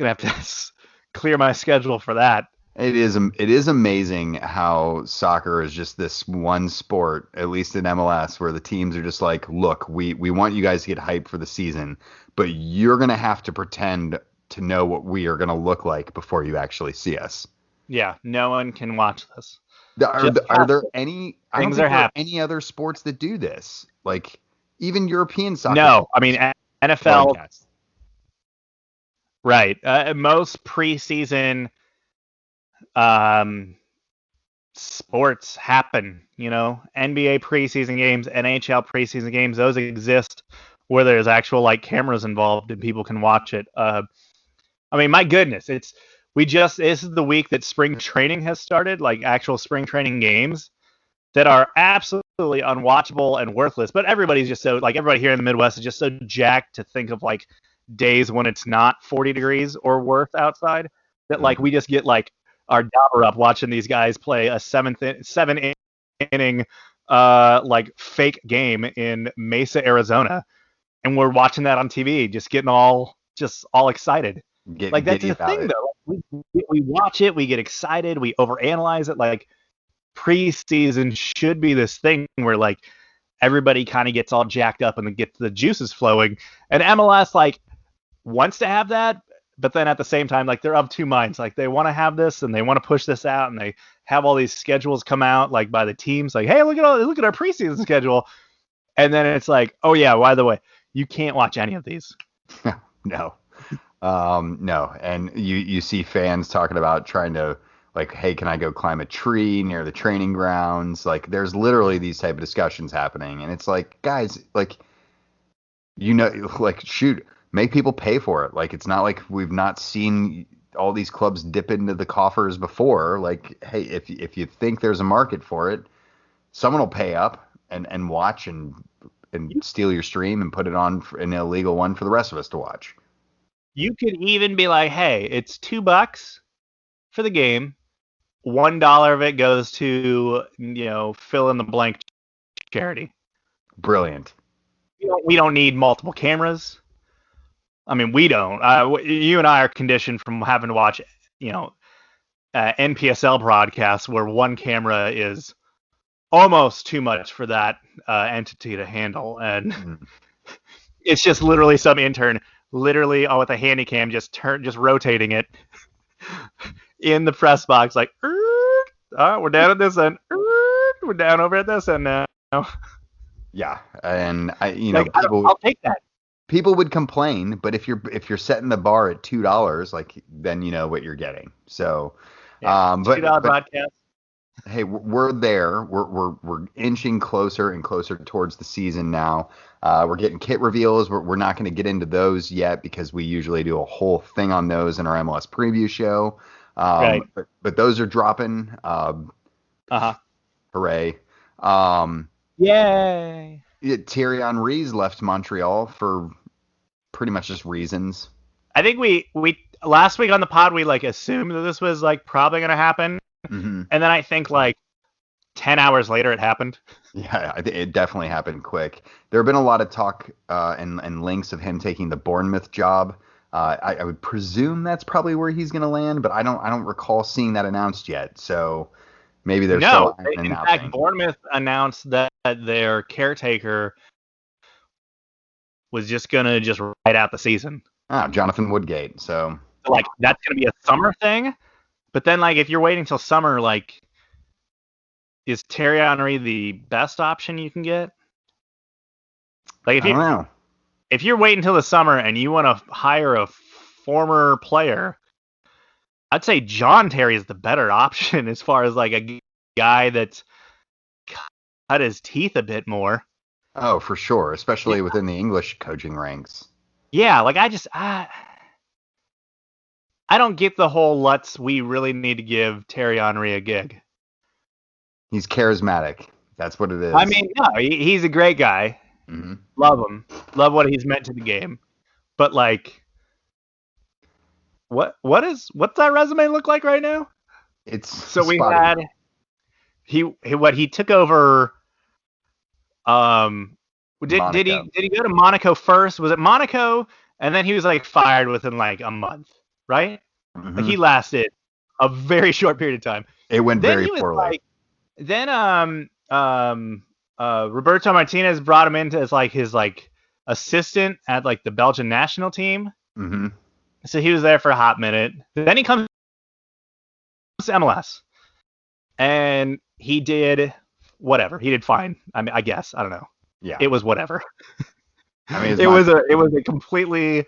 S1: have to clear my schedule for that.
S2: It is amazing how soccer is just this one sport, at least in MLS, where the teams are just like, look, we want you guys to get hyped for the season, but you're going to have to pretend to know what we are going to look like before you actually see us.
S1: Yeah, no one can watch this.
S2: Are there any I don't
S1: things
S2: think
S1: are
S2: there are
S1: happening.
S2: any other sports that do this? Like even European soccer.
S1: No, I mean NFL.
S2: broadcast.
S1: Right. Most preseason sports happen, NBA preseason games, NHL preseason games, those exist where there's actual like cameras involved and people can watch it. I mean, my goodness, this is the week that spring training has started, like actual spring training games that are absolutely unwatchable and worthless. But everybody's just so, like, everybody here in the Midwest is just so jacked to think of like days when it's not 40 degrees or worse outside that like we just get like our daughter up watching these guys play a seven inning like fake game in Mesa, Arizona, and we're watching that on TV, just getting all excited. Like that's the thing though. We watch it, we get excited, we overanalyze it. Like preseason should be this thing where like everybody kind of gets all jacked up and then gets the juices flowing. And MLS like wants to have that, but then at the same time, like they're of two minds. Like they want to have this and they want to push this out, and they have all these schedules come out like by the teams, like, hey, look at our preseason schedule, and then it's like, oh yeah, by the way, you can't watch any of these.
S2: No, no, and you see fans talking about trying to like, hey, can I go climb a tree near the training grounds? Like, there's literally these type of discussions happening, and it's like, guys, like, like, shoot. Make people pay for it. Like, it's not like we've not seen all these clubs dip into the coffers before. Like, hey, if you think there's a market for it, someone will pay up and watch and steal your stream and put it on for an illegal one for the rest of us to watch.
S1: You could even be like, hey, it's $2 for the game. $1 of it goes to, fill in the blank charity.
S2: Brilliant.
S1: We don't need multiple cameras. I mean, we don't. You and I are conditioned from having to watch, NPSL broadcasts where one camera is almost too much for that entity to handle, and it's just literally some intern, literally with a handy cam, just rotating it in the press box, like, we're down at this end, we're down over at this end now.
S2: Yeah, and
S1: I'll take that.
S2: people would complain, but if you're setting the bar at $2, like then you know what you're getting. So,
S1: Yeah, $2
S2: but
S1: broadcast.
S2: hey, we're there. We're inching closer and closer towards the season now. We're getting kit reveals. We're not going to get into those yet because we usually do a whole thing on those in our MLS preview show.
S1: Right.
S2: But those are dropping.
S1: Uh-huh.
S2: Hooray! Um,
S1: Yay.
S2: Thierry Henry's left Montreal for pretty much just reasons.
S1: I think we last week on the pod we like assumed that this was like probably gonna happen,
S2: Hmm.
S1: and then I think like 10 hours later it happened.
S2: Yeah, it definitely happened quick. There have been a lot of talk and links of him taking the Bournemouth job. I would presume that's probably where he's going to land, but I don't recall seeing that announced yet. So maybe they're
S1: No,
S2: still
S1: in
S2: announcing.
S1: fact, Bournemouth announced that their caretaker was just gonna just ride out the season.
S2: Jonathan Woodgate. So
S1: So, like that's gonna be a summer thing, but then like if you're waiting till summer, like is Thierry Henry the best option you can get? Like
S2: I don't know.
S1: if you're waiting till the summer and you want to hire a former player, I'd say John Terry is the better option as far as like a guy that's cut his teeth a bit more.
S2: Oh, for sure, especially within the English coaching ranks.
S1: Yeah, like I don't get the whole we really need to give Terry Henry a gig.
S2: He's charismatic. That's what it is.
S1: I mean, no, he's a great guy.
S2: Hmm.
S1: Love him. Love what he's meant to the game. But like what's that resume look like right now?
S2: It's
S1: So we
S2: spotty.
S1: had he took over did
S2: Monaco.
S1: he go to Monaco first? Was it Monaco and then he was like fired within like a month, right? Like he
S2: Hmm.
S1: lasted a very short period of time.
S2: It went
S1: Then
S2: very
S1: he was
S2: poorly.
S1: like then Roberto Martinez brought him in as like his like assistant at like the Belgian national team.
S2: Hmm.
S1: So he was there for a hot minute. Then he comes to MLS and he did whatever. He did fine. I mean, I guess I don't know.
S2: Yeah.
S1: It was whatever.
S2: I mean,
S1: it was a completely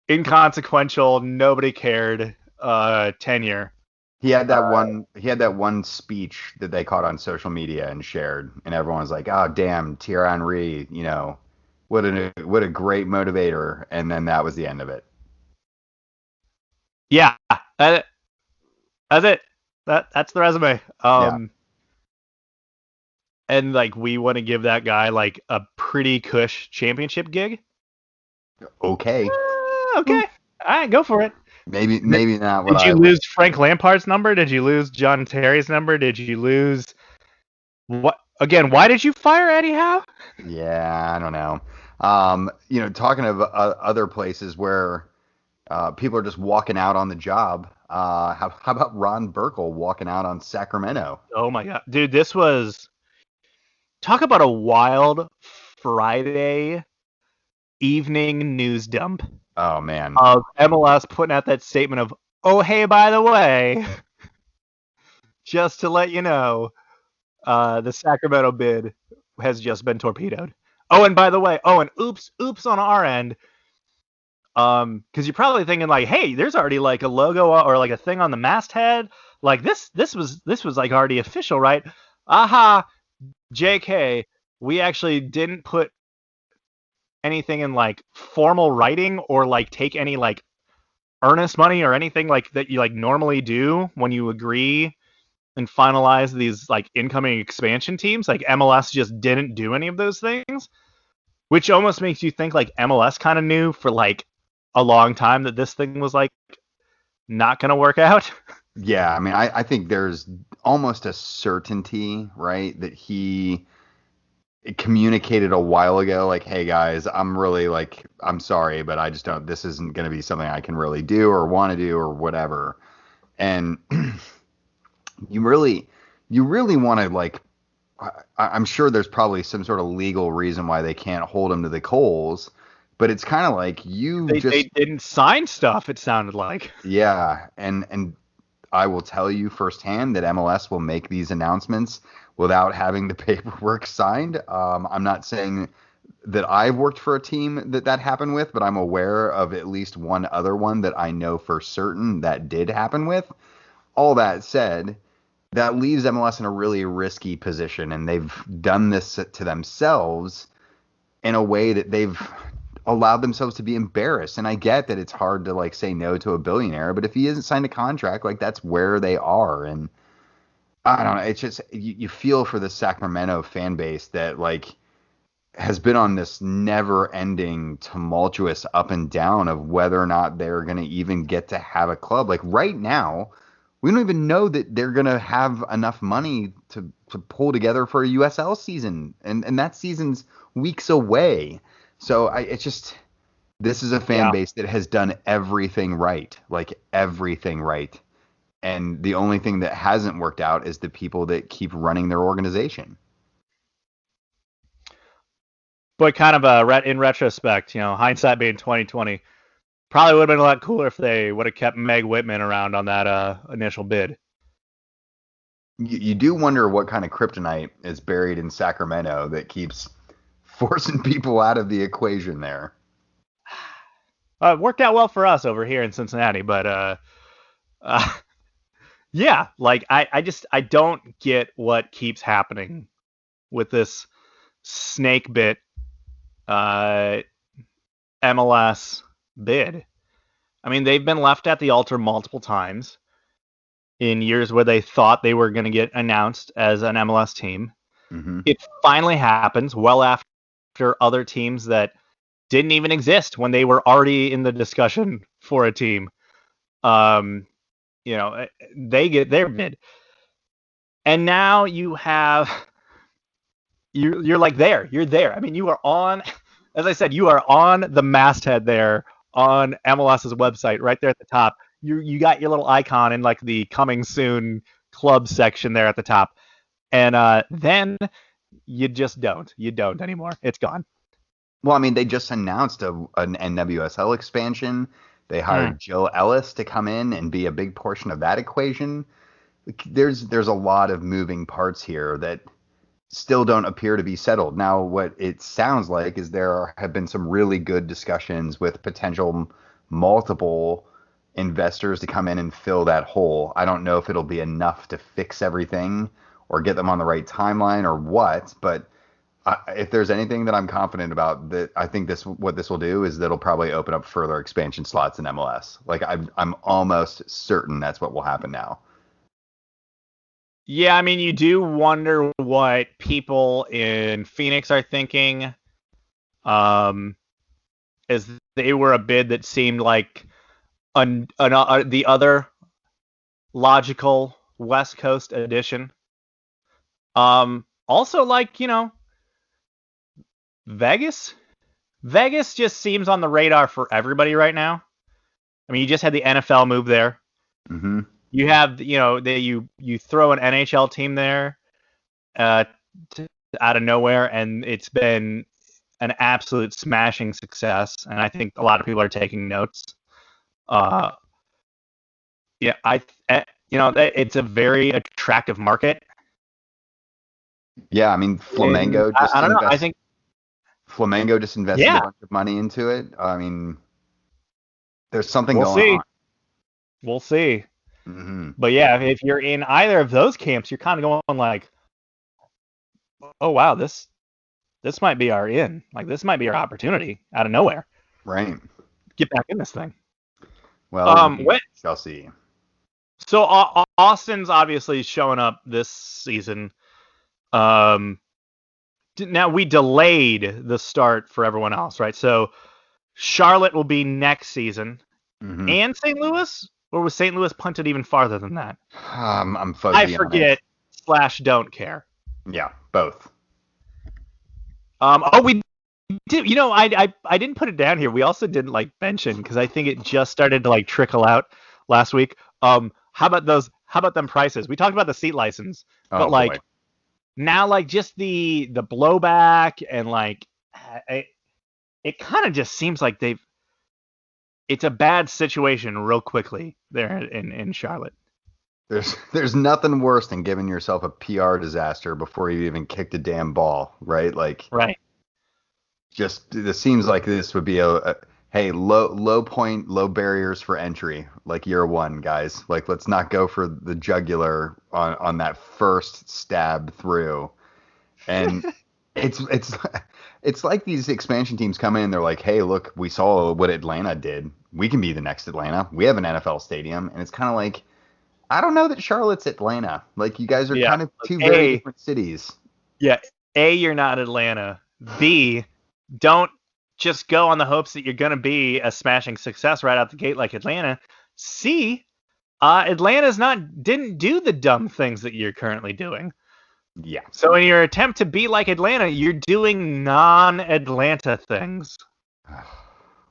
S1: inconsequential, nobody cared tenure.
S2: He had that one speech that they caught on social media and shared, and everyone was like, "Oh, damn, Thierry Henry, what a great motivator." And then that was the end of it.
S1: Yeah, that's it. That's the resume.
S2: Yeah.
S1: And like we want to give that guy like a pretty cush championship gig.
S2: Okay.
S1: Okay, all right, go for it.
S2: Maybe not what
S1: Did
S2: I
S1: you
S2: would.
S1: lose Frank Lampard's number? Did you lose John Terry's number? Did you lose what again? Why did you fire Eddie Howe?
S2: Yeah, I don't know. Talking of other places where people are just walking out on the job. How about Ron Burkle walking out on Sacramento?
S1: Oh my god, dude, this was talk about a wild Friday evening news dump
S2: Oh man.
S1: of MLS putting out that statement of, oh hey, by the way, just to let you know, the Sacramento bid has just been torpedoed. Oh, and by the way, and oops on our end. Because you're probably thinking like, hey, there's already like a logo or like a thing on the masthead. Like this was like already official, right? Aha, JK, we actually didn't put anything in like formal writing or like take any like earnest money or anything like that you like normally do when you agree and finalize these like incoming expansion teams. Like MLS just didn't do any of those things, which almost makes you think like MLS kind of knew for like a long time that this thing was like not gonna work out.
S2: Yeah, I mean, I think there's almost a certainty, right, that he communicated a while ago, like, hey guys, I'm sorry, but I just don't, this isn't going to be something I can really do or want to do or whatever. And you really want to like, I'm sure there's probably some sort of legal reason why they can't hold him to the coals, but it's kind of like
S1: They didn't sign stuff, it sounded like.
S2: Yeah, and I will tell you firsthand that MLS will make these announcements without having the paperwork signed. I'm not saying that I've worked for a team that happened with, but I'm aware of at least one other one that I know for certain that did happen with. All that said, that leaves MLS in a really risky position, and they've done this to themselves in a way that they've allowed themselves to be embarrassed. And I get that it's hard to like say no to a billionaire, but if he hasn't signed a contract, like that's where they are. And I don't know, it's just you feel for the Sacramento fan base that like has been on this never-ending tumultuous up and down of whether or not they're going to even get to have a club. Like right now, we don't even know that they're going to have enough money to pull together for a USL season, and that season's weeks away. So it's just, this is a fan base that has done everything right, like everything right. And the only thing that hasn't worked out is the people that keep running their organization.
S1: But kind of in retrospect, hindsight being 2020, probably would have been a lot cooler if they would have kept Meg Whitman around on that initial bid.
S2: You do wonder what kind of kryptonite is buried in Sacramento that keeps forcing people out of the equation there.
S1: It worked out well for us over here in Cincinnati, but yeah, like I don't get what keeps happening with this snake bit MLS bid. I mean, they've been left at the altar multiple times in years where they thought they were going to get announced as an MLS team.
S2: Mm-hmm.
S1: It finally happens well after other teams that didn't even exist when they were already in the discussion for a team. They get their bid. And now you're like there. You're there. I mean, you are on, as I said, you are on the masthead there on MLS's website right there at the top. You got your little icon in like the coming soon club section there at the top. And then you just don't. You don't anymore. It's gone.
S2: Well, I mean, they just announced an NWSL expansion. They hired Jill Ellis to come in and be a big portion of that equation. There's a lot of moving parts here that still don't appear to be settled. Now, what it sounds like is there have been some really good discussions with potential multiple investors to come in and fill that hole. I don't know if it'll be enough to fix everything or get them on the right timeline or what, but if there's anything that I'm confident about, that I think what this will do is that it'll probably open up further expansion slots in MLS. Like I'm almost certain that's what will happen now.
S1: Yeah, I mean, you do wonder what people in Phoenix are thinking. As they were a bid that seemed like the other logical West Coast addition. Also, like, Vegas just seems on the radar for everybody right now. I mean, you just had the NFL move there.
S2: Mm-hmm.
S1: You have, you throw an NHL team there out of nowhere, and it's been an absolute smashing success. And I think a lot of people are taking notes. It's a very attractive market.
S2: Yeah, I mean, Flamengo
S1: I don't know. I think
S2: Flamengo just invested a bunch of money into it. I mean, there's something going on.
S1: We'll see.
S2: Mm-hmm.
S1: But yeah, if you're in either of those camps, you're kind of going like, oh wow, this might be our in. Like, this might be our opportunity out of nowhere.
S2: Right.
S1: Get back in this thing.
S2: Well, we shall see.
S1: So Austin's obviously showing up this season. Now we delayed the start for everyone else, right? So Charlotte will be next season, and St. Louis, or was St. Louis punted even farther than that?
S2: I'm fuzzy.
S1: I forget / don't care.
S2: Yeah, both.
S1: We did. I didn't put it down here. We also didn't mention, because I think it just started to trickle out last week. How about those? How about them prices? We talked about the seat license, but boy. Now, just the blowback and it kind of just seems like it's a bad situation real quickly there in Charlotte.
S2: There's nothing worse than giving yourself a PR disaster before you even kicked a damn ball, right?
S1: Right.
S2: just this seems like this would be a hey, low point, low barriers for entry, like year one, guys. Like let's not go for the jugular on that first stab through. And it's it's like these expansion teams come in, they're like, hey, look, we saw what Atlanta did. We can be the next Atlanta. We have an NFL stadium, and it's kind of like I don't know that Charlotte's Atlanta. Like you guys are
S1: Yeah.
S2: kind of two very different cities.
S1: Yeah. A, you're not Atlanta. B, don't just go on the hopes that you're going to be a smashing success right out the gate like Atlanta. C, Atlanta's didn't do the dumb things that you're currently doing.
S2: Yeah.
S1: So in your attempt to be like Atlanta, you're doing non-Atlanta things.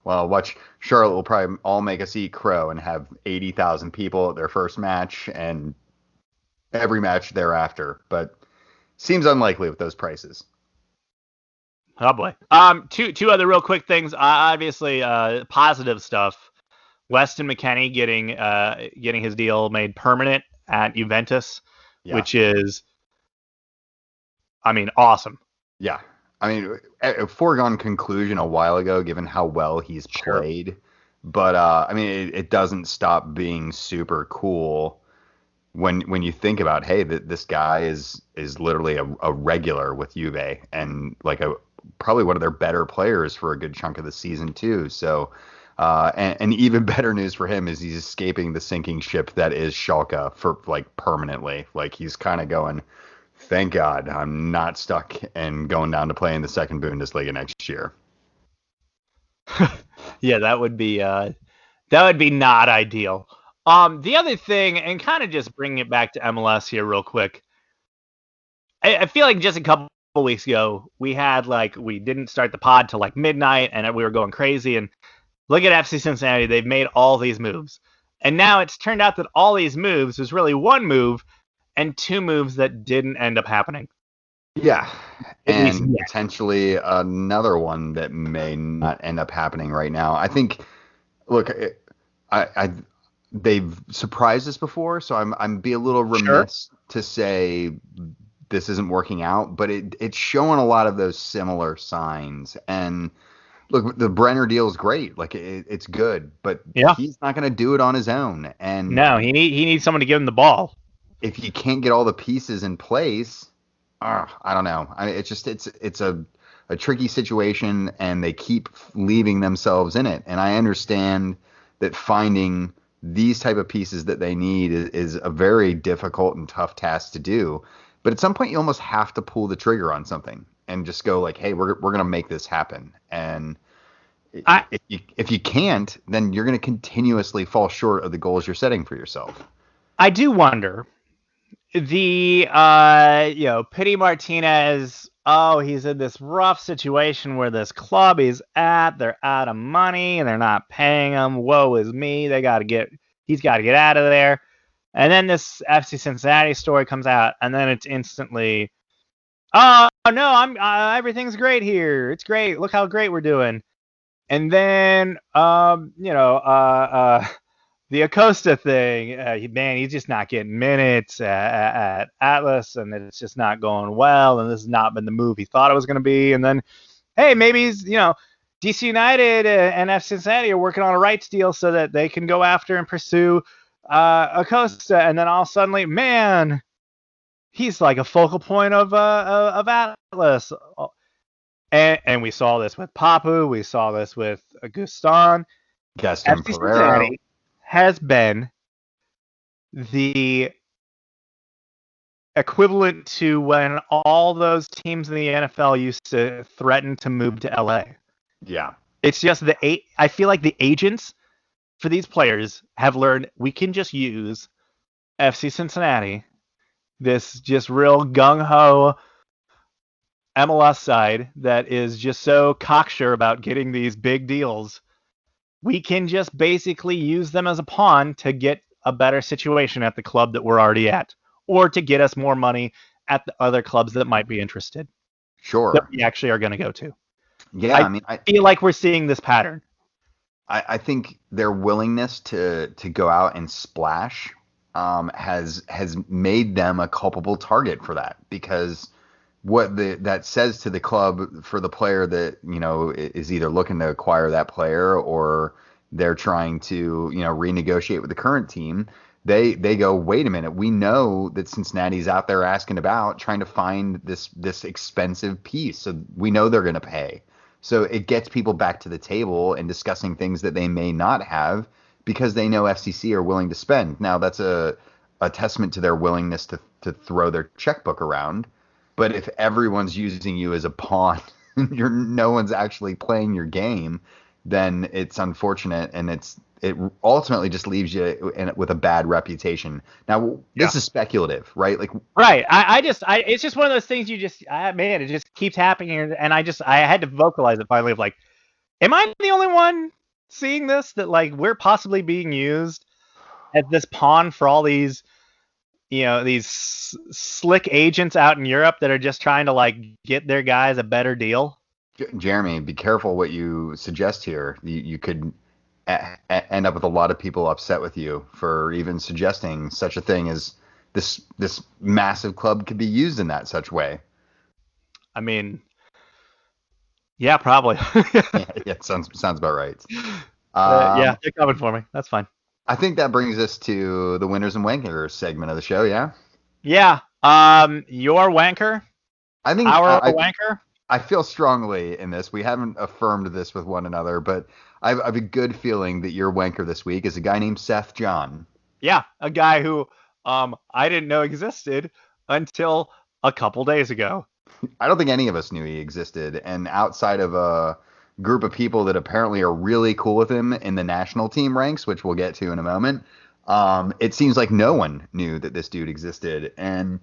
S2: Well, watch Charlotte will probably all make us eat crow and have 80,000 people at their first match and every match thereafter, but seems unlikely with those prices.
S1: Oh boy. Two other real quick things. Obviously, positive stuff. Weston McKennie getting his deal made permanent at Juventus, which is, I mean, awesome.
S2: Yeah. I mean, a foregone conclusion a while ago, given how well he's played. But I mean, it doesn't stop being super cool when you think about, hey, this guy is literally a regular with Juve and like probably one of their better players for a good chunk of the season too. So, and even better news for him is he's escaping the sinking ship that is Schalke for like permanently. Like he's kind of going, thank God I'm not stuck and going down to play in the second Bundesliga next year.
S1: Yeah, that would be not ideal. The other thing, and kind of just bringing it back to MLS here real quick, I feel like just a couple weeks ago we didn't start the pod till like midnight and we were going crazy. And look at FC Cincinnati, they've made all these moves, and now it's turned out that all these moves was really one move and two moves that didn't end up happening.
S2: Yeah, and potentially another one that may not end up happening right now. I think, look, they've surprised us before, so I'm be a little remiss to say this isn't working out, but it's showing a lot of those similar signs. And look, the Brenner deal is great, like it's good, but he's not going to do it on his own. And
S1: no, he needs someone to give him the ball.
S2: If you can't get all the pieces in place, I don't know. I mean, it's a tricky situation, and they keep leaving themselves in it. And I understand that finding these type of pieces that they need is a very difficult and tough task to do. But at some point, you almost have to pull the trigger on something and just go like, hey, we're gonna make this happen. And if you can't, then you're gonna continuously fall short of the goals you're setting for yourself.
S1: I do wonder. The Pity Martinez, he's in this rough situation where this club he's at, they're out of money and they're not paying him. Woe is me. He's got to get out of there. And then this FC Cincinnati story comes out, and then it's instantly, oh no, everything's great here. It's great. Look how great we're doing. And then the Acosta thing, man, he's just not getting minutes at Atlas, and it's just not going well, and this has not been the move he thought it was going to be. And then, hey, maybe he's, DC United and FC Cincinnati are working on a rights deal so that they can go after and pursue Acosta, and then all suddenly, man, he's like a focal point of Atlas. And we saw this with Papu, we saw this with Gaston.
S2: Gaston Pereira
S1: has been the equivalent to when all those teams in the NFL used to threaten to move to LA.
S2: Yeah.
S1: It's just I feel like the agents for these players have learned we can just use FC Cincinnati, this just real gung-ho MLS side that is just so cocksure about getting these big deals. We can just basically use them as a pawn to get a better situation at the club that we're already at, or to get us more money at the other clubs that might be interested.
S2: Sure.
S1: That we actually are going to go to.
S2: Yeah,
S1: I feel like we're seeing this pattern.
S2: I think their willingness to go out and splash has made them a culpable target for that, because that says to the club for the player that, is either looking to acquire that player or they're trying to, renegotiate with the current team. They go, wait a minute, we know that Cincinnati's out there asking about trying to find this expensive piece. So we know they're going to pay. So it gets people back to the table and discussing things that they may not have because they know FCC are willing to spend. Now that's a testament to their willingness to throw their checkbook around. But if everyone's using you as a pawn, no one's actually playing your game, then it's unfortunate, and it ultimately just leaves you with a bad reputation. Now, this is speculative, right? Like,
S1: right. It's just one of those things man, it just keeps happening, and I had to vocalize it finally of like, am I the only one seeing this, that like we're possibly being used as this pawn for all these, these slick agents out in Europe that are just trying to like get their guys a better deal?
S2: Jeremy, be careful what you suggest here. You could end up with a lot of people upset with you for even suggesting such a thing as this massive club could be used in that such way.
S1: I mean, yeah, probably.
S2: Yeah, sounds about right.
S1: Yeah, they're coming for me. That's fine.
S2: I think that brings us to the winners and wankers segment of the show. Yeah.
S1: Yeah. Your wanker.
S2: I think
S1: our wanker.
S2: I feel strongly in this. We haven't affirmed this with one another, but I have a good feeling that your wanker this week is a guy named Seth John.
S1: Yeah, a guy who I didn't know existed until a couple days ago.
S2: I don't think any of us knew he existed, and outside of a group of people that apparently are really cool with him in the national team ranks, which we'll get to in a moment, it seems like no one knew that this dude existed, and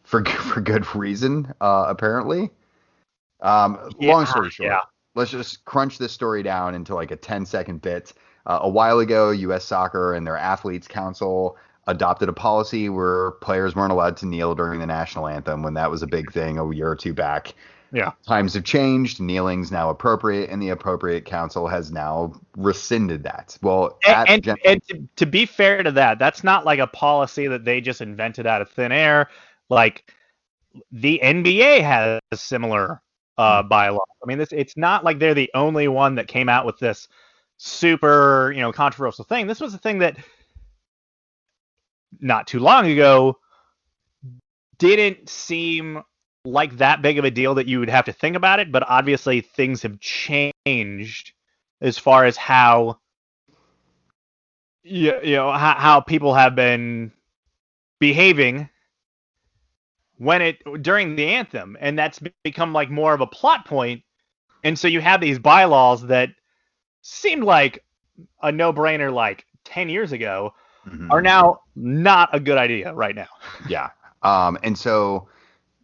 S2: for good reason, apparently. Long story short, let's just crunch this story down into like a 10-second bit. A while ago, U.S. Soccer and their Athletes Council adopted a policy where players weren't allowed to kneel during the national anthem when that was a big thing a year or two back.
S1: Yeah.
S2: Times have changed. Kneeling's now appropriate, and the appropriate council has now rescinded that. Well,
S1: to be fair to that, that's not like a policy that they just invented out of thin air. Like the NBA has a similar bylaw. I mean, it's not like they're the only one that came out with this super, controversial thing. This was a thing that not too long ago didn't seem like that big of a deal that you would have to think about it, but obviously things have changed as far as how how people have been behaving during the anthem, and that's become like more of a plot point. And so you have these bylaws that seemed like a no-brainer like 10 years ago are now not a good idea right now.
S2: Yeah. And so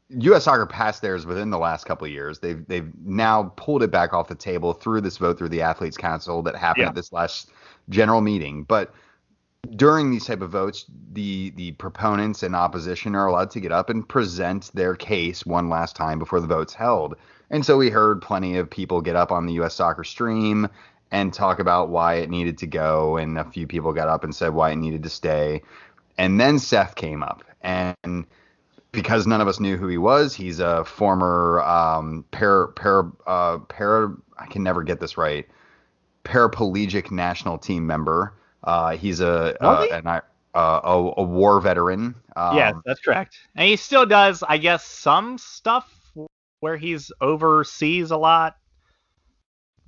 S2: U.S. Soccer passed theirs within the last couple of years. They've now pulled it back off the table through this vote through the Athletes Council that happened at this last general meeting. But during these type of votes, the proponents and opposition are allowed to get up and present their case one last time before the vote's held. And so we heard plenty of people get up on the U.S. Soccer stream and talk about why it needed to go, and a few people got up and said why it needed to stay. And then Seth came up, and because none of us knew who he was, he's a former I can never get this right, paraplegic national team member. He's a war veteran.
S1: Yes, that's correct. And he still does, I guess, some stuff where he's overseas a lot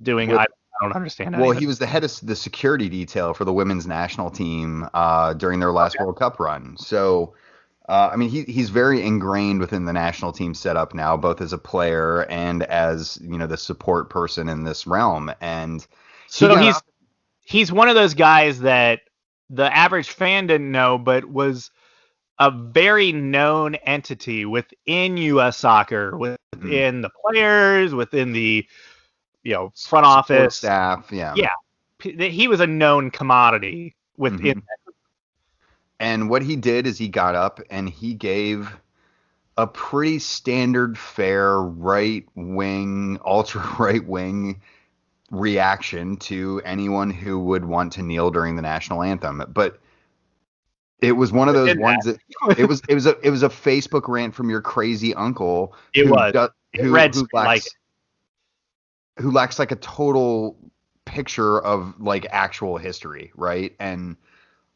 S1: doing. I don't understand.
S2: Well, he was the head of the security detail for the women's national team during their last World Cup run. So, I mean, he's very ingrained within the national team setup now, both as a player and as the support person in this realm. And
S1: so he's one of those guys that the average fan didn't know, but was a very known entity within U.S. Soccer, within the players, within the front office
S2: staff.
S1: He was a known commodity within.
S2: And what he did is he got up and he gave a pretty standard fare right wing, ultra right wing reaction to anyone who would want to kneel during the national anthem. But It was one of those
S1: within
S2: ones that
S1: that.
S2: it was a Facebook rant from your crazy uncle
S1: It was. It read like
S2: who lacks like a total picture of like actual history, right? And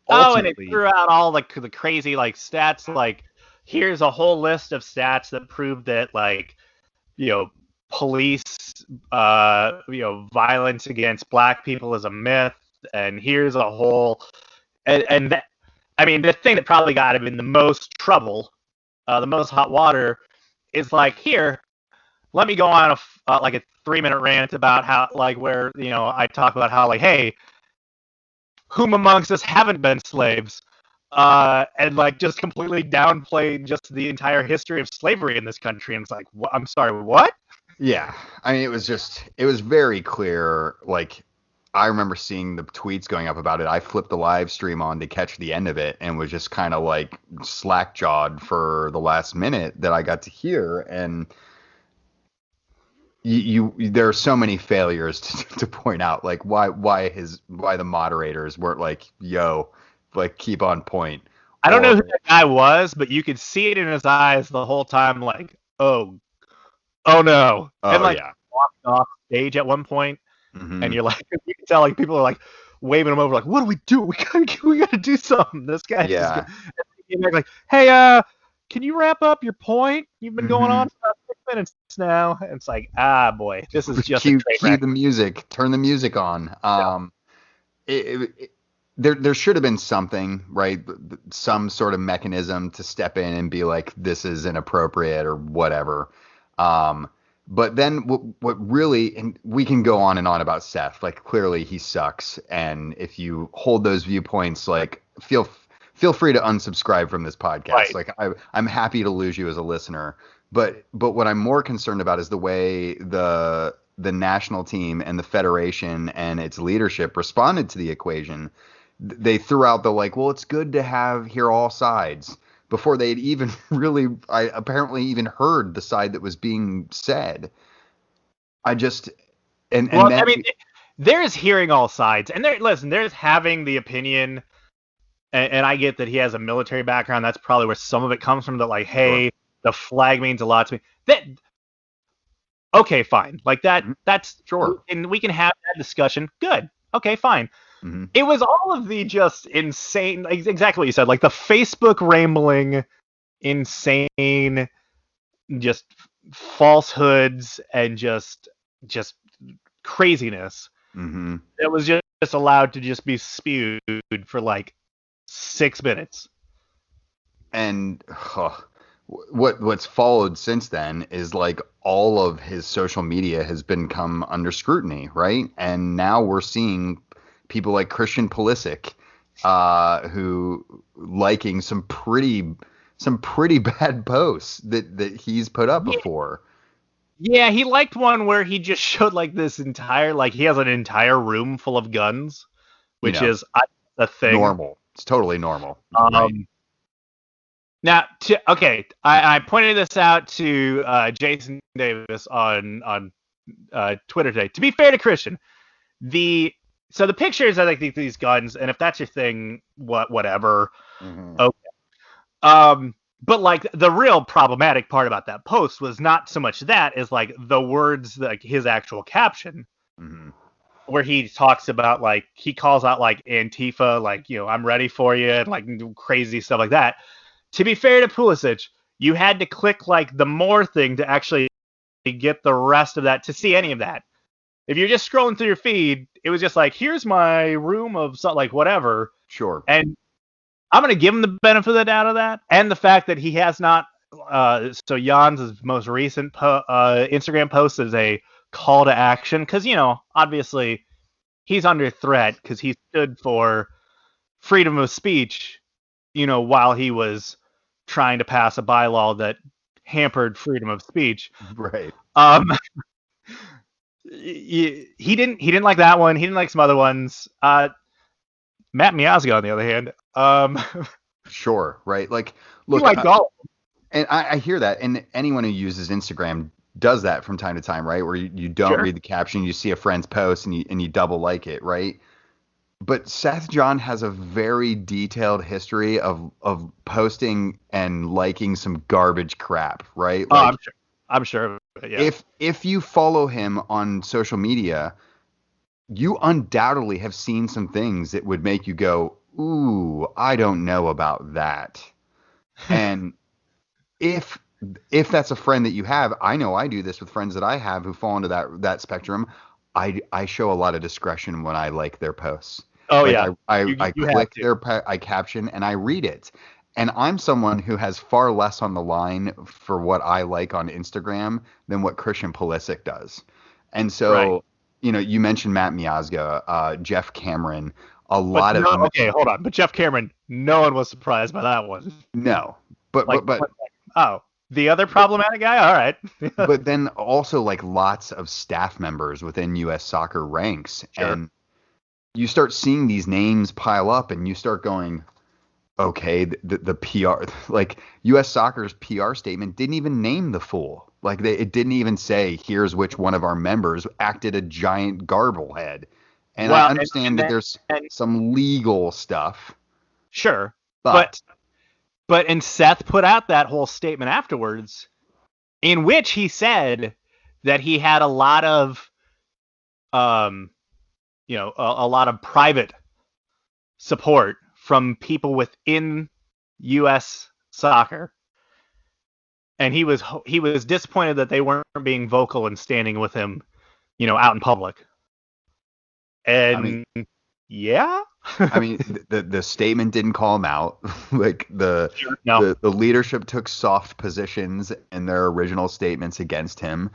S1: and it
S2: ultimately,
S1: threw out all like the crazy like stats. Like, here's a whole list of stats that prove that like you know police violence against black people is a myth, and here's a whole and that, I mean, the thing that probably got him in the most trouble, the most hot water, is like, here, let me go on like a 3-minute rant about how like where I talk about how like, hey, whom amongst us haven't been slaves, and like just completely downplay just the entire history of slavery in this country. And it's like, I'm sorry, what?
S2: yeah, I mean, it was very clear. Like, I remember seeing the tweets going up about it. I flipped the live stream on to catch the end of it and was just kind of like slack jawed for the last minute that I got to hear. And there are so many failures to point out. Like, why the moderators weren't like, yo, like, keep on point.
S1: I don't know who
S2: Or
S1: that guy was, but you could see it in his eyes the whole time, like, oh no, and
S2: oh
S1: like
S2: yeah.
S1: walking off stage at one point, and
S2: Hmm.
S1: you're like, you can tell like people are like waving him over, like, what do we do? We gotta do something. This guy's just
S2: Yeah.
S1: like, hey, can you wrap up your point? You've been going
S2: Hmm.
S1: on for about 6 minutes now. And it's like, boy, this is just a
S2: cue
S1: train
S2: cue
S1: wreck.
S2: the music, turn the music on.
S1: Yeah.
S2: There should have been something, right? Some sort of mechanism to step in and be like, this is inappropriate or whatever. Um, but then what really, and we can go on and on about Seth. Like, clearly he sucks, and if you hold those viewpoints, like, feel free to unsubscribe from this podcast.
S1: Right.
S2: Like, I'm happy to lose you as a listener. But what I'm more concerned about is the way the national team and the federation and its leadership responded to the equation. They threw out the like, well, it's good to hear all sides before they had even really, I apparently even heard the side that was being said. I just and
S1: Well, I
S2: then
S1: mean, there's hearing all sides, and there's having the opinion, and I get that he has a military background. That's probably where some of it comes from. That like,
S2: sure.
S1: hey, the flag means a lot to me. That okay, fine. Like that.
S2: Mhm.
S1: That's
S2: Sure.
S1: and we can have that discussion. Good. Okay, fine.
S2: Hmm.
S1: It was all of the just insane, like, exactly what you said, like the Facebook rambling, insane, just falsehoods and just craziness
S2: Hmm.
S1: that was just allowed to just be spewed for like 6 minutes.
S2: And what's followed since then is like all of his social media has become under scrutiny, right? And now we're seeing people like Christian Pulisic, who liking some pretty bad posts that he's put up
S1: Yeah,
S2: before.
S1: yeah, he liked one where he just showed like this entire, like, he has an entire room full of guns,
S2: You
S1: which
S2: know,
S1: is a thing.
S2: normal. It's totally normal, right?
S1: Um, Now, okay, I pointed this out to Jason Davis on Twitter today. To be fair to Christian, the so the pictures are like these guns, and if that's your thing, whatever.
S2: Hmm.
S1: Okay. But like the real problematic part about that post was not so much that as like the words, like his actual caption,
S2: Hmm.
S1: where he talks about like he calls out like Antifa, like I'm ready for you, and like crazy stuff like that. To be fair to Pulisic, you had to click like the more thing to actually get the rest of that, to see any of that. If you're just scrolling through your feed, it was just like, here's my room of something, like whatever.
S2: Sure.
S1: And I'm going to give him the benefit of the doubt of that. And the fact that he has not, so Jan's most recent Instagram post is a call to action. Because, obviously he's under threat because he stood for freedom of speech, while he was trying to pass a bylaw that hampered freedom of speech.
S2: Right.
S1: Um, he didn't like that one. He didn't like some other ones. Matt Miazga, on the other hand,
S2: Sure. Right. Like,
S1: he
S2: look,
S1: liked all.
S2: and I hear that, and anyone who uses Instagram does that from time to time, right? Where you don't
S1: Sure.
S2: read the caption, you see a friend's post, and you double like it, right? But Seth John has a very detailed history of posting and liking some garbage crap, right?
S1: Oh, I'm
S2: Like
S1: sure. I'm sure. Yeah.
S2: if you follow him on social media, you undoubtedly have seen some things that would make you go, "Ooh, I don't know about that." And if that's a friend that you have, I know I do this with friends that I have who fall into that spectrum. I show a lot of discretion when I like their posts.
S1: Oh
S2: Like
S1: yeah.
S2: I
S1: You have
S2: click
S1: to.
S2: I caption and I read it. And I'm someone who has far less on the line for what I like on Instagram than what Christian Pulisic does. And
S1: Right.
S2: so, you mentioned Matt Miazga, Jeff Cameron, a
S1: But
S2: lot of
S1: no. Okay. Hold on. But Jeff Cameron, no one was surprised by that one.
S2: no, but
S1: Like,
S2: but but
S1: oh, the other
S2: but
S1: problematic guy. All right.
S2: but then also like lots of staff members within U.S. soccer ranks,
S1: Sure.
S2: and you start seeing these names pile up, and you start going, okay, the PR, like U.S. Soccer's PR statement didn't even name the fool. Like it didn't even say, here's which one of our members acted a giant garblehead. And I
S1: Well,
S2: understand
S1: and
S2: that
S1: then
S2: there's
S1: and
S2: some legal stuff,
S1: sure, but
S2: but
S1: and Seth put out that whole statement afterwards, in which he said that he had a lot of um a lot of private support from people within U.S. soccer, and he was disappointed that they weren't being vocal and standing with him, out in public.
S2: I mean,
S1: And yeah,
S2: the statement didn't call him out. Like
S1: sure, no,
S2: the leadership took soft positions in their original statements against him.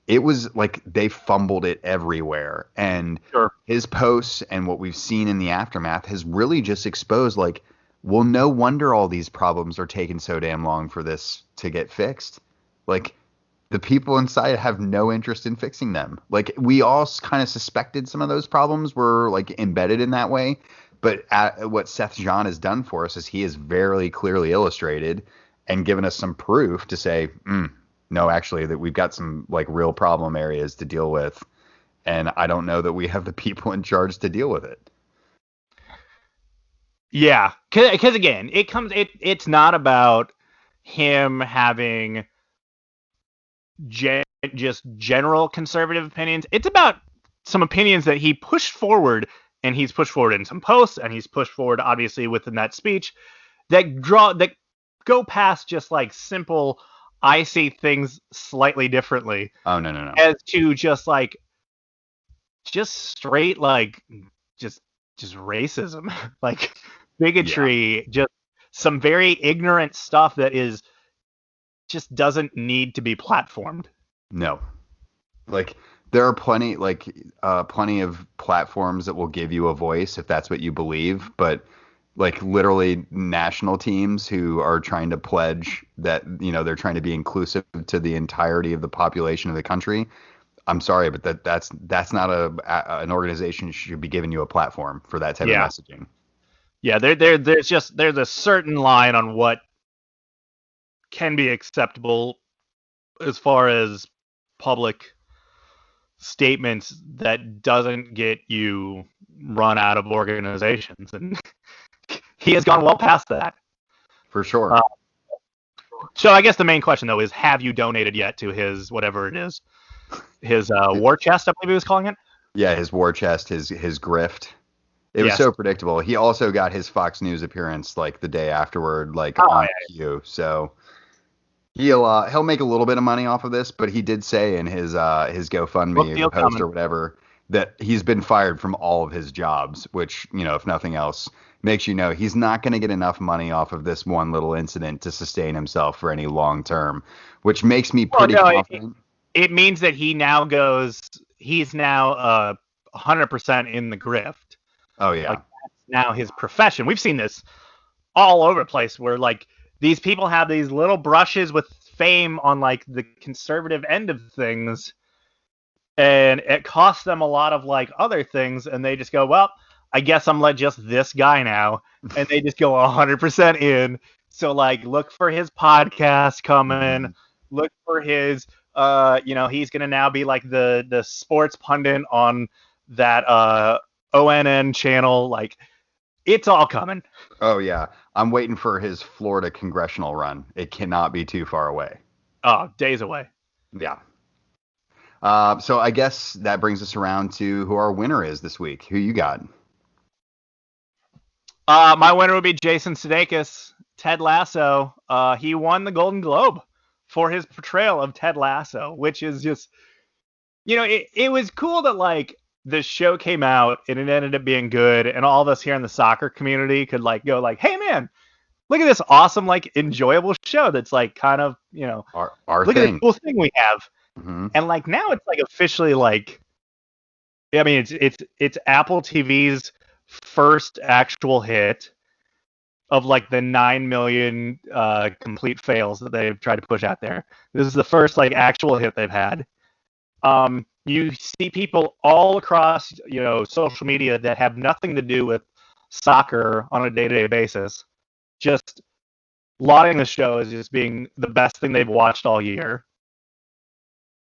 S2: It was like they fumbled it everywhere. And
S1: sure,
S2: his posts and what we've seen in the aftermath has really just exposed like, well, no wonder all these problems are taking so damn long for this to get fixed. Like the people inside have no interest in fixing them. Like we all kind of suspected some of those problems were like embedded in that way, but what Seth John has done for us is he has very clearly illustrated and given us some proof to say, no, actually, that we've got some like real problem areas to deal with, and I don't know that we have the people in charge to deal with it.
S1: yeah, because again, it's not about him having just general conservative opinions. It's about some opinions that he pushed forward, and he's pushed forward in some posts, and he's pushed forward obviously within that speech that go past just like simple I see things slightly differently
S2: Oh no no no.
S1: as to just straight just just racism, like
S2: Yeah.
S1: bigotry, just some very ignorant stuff that is just doesn't need to be platformed.
S2: No. Like there are plenty of platforms that will give you a voice if that's what you believe, but like literally national teams who are trying to pledge that they're trying to be inclusive to the entirety of the population of the country. I'm sorry, but that's not an organization that should be giving you a platform for that type of
S1: Yeah.
S2: messaging.
S1: Yeah, there's a certain line on what can be acceptable as far as public statements that doesn't get you run out of organizations, and he has gone well past that.
S2: For sure.
S1: Uh, so I guess the main question though is, have you donated yet to his whatever it is, his war chest? I believe he was calling it.
S2: Yeah, his war chest, his grift. It was
S1: Yes.
S2: so predictable. He also got his Fox News appearance like the day afterward, like
S1: Oh
S2: on
S1: yeah.
S2: cue. So he'll make a little bit of money off of this, but he did say in his
S1: Book
S2: GoFundMe
S1: deal
S2: post
S1: coming.
S2: or whatever that he's been fired from all of his jobs, which if nothing else makes you know he's not going to get enough money off of this one little incident to sustain himself for any long term, which makes me
S1: Well,
S2: pretty
S1: no,
S2: confident.
S1: it means that he's now 100% in the grift.
S2: Oh
S1: Like
S2: yeah,
S1: that's now his profession. We've seen this all over the place where like these people have these little brushes with fame on like the conservative end of things, and it costs them a lot of like other things, and they just go, well, I guess I'm like just this guy now, and they just go 100% in. So like look for his podcast coming,
S2: hmm
S1: look for his he's gonna now be like the sports pundit on that ONN channel. Like, it's all coming.
S2: Oh yeah, I'm waiting for his Florida congressional run. It cannot be too far away.
S1: Oh, days away.
S2: Yeah. So I guess that brings us around to who our winner is this week. Who you got?
S1: My winner would be Jason Sudeikis, Ted Lasso. He won the Golden Globe for his portrayal of Ted Lasso, which is just, it was cool that like the show came out and it ended up being good, and all of us here in the soccer community could like go like, hey man, look at this awesome, like enjoyable show that's like kind of,
S2: Our
S1: look
S2: thing.
S1: at this cool thing we have.
S2: Mm-hmm.
S1: And like now it's like officially like, I mean, it's Apple TV's first actual hit of like the 9 million complete fails that they've tried to push out there. This is the first like actual hit they've had. You see people all across, social media that have nothing to do with soccer on a day-to-day basis, just lauding the show as just being the best thing they've watched all year.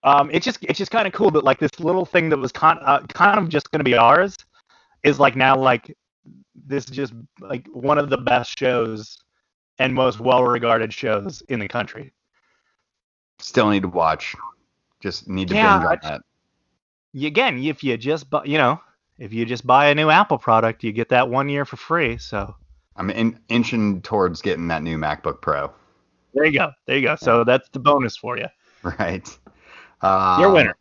S1: It's just kind of cool that like this little thing that was kind of just going to be ours is like now like this is just like one of the best shows and most well-regarded shows in the country.
S2: Still need to watch. Just need to binge on that.
S1: Again, if you just buy a new Apple product, you get that 1 year for free. So
S2: I'm inching towards getting that new MacBook Pro.
S1: There you go. Yeah. So that's the bonus for you.
S2: Right.
S1: Your winner.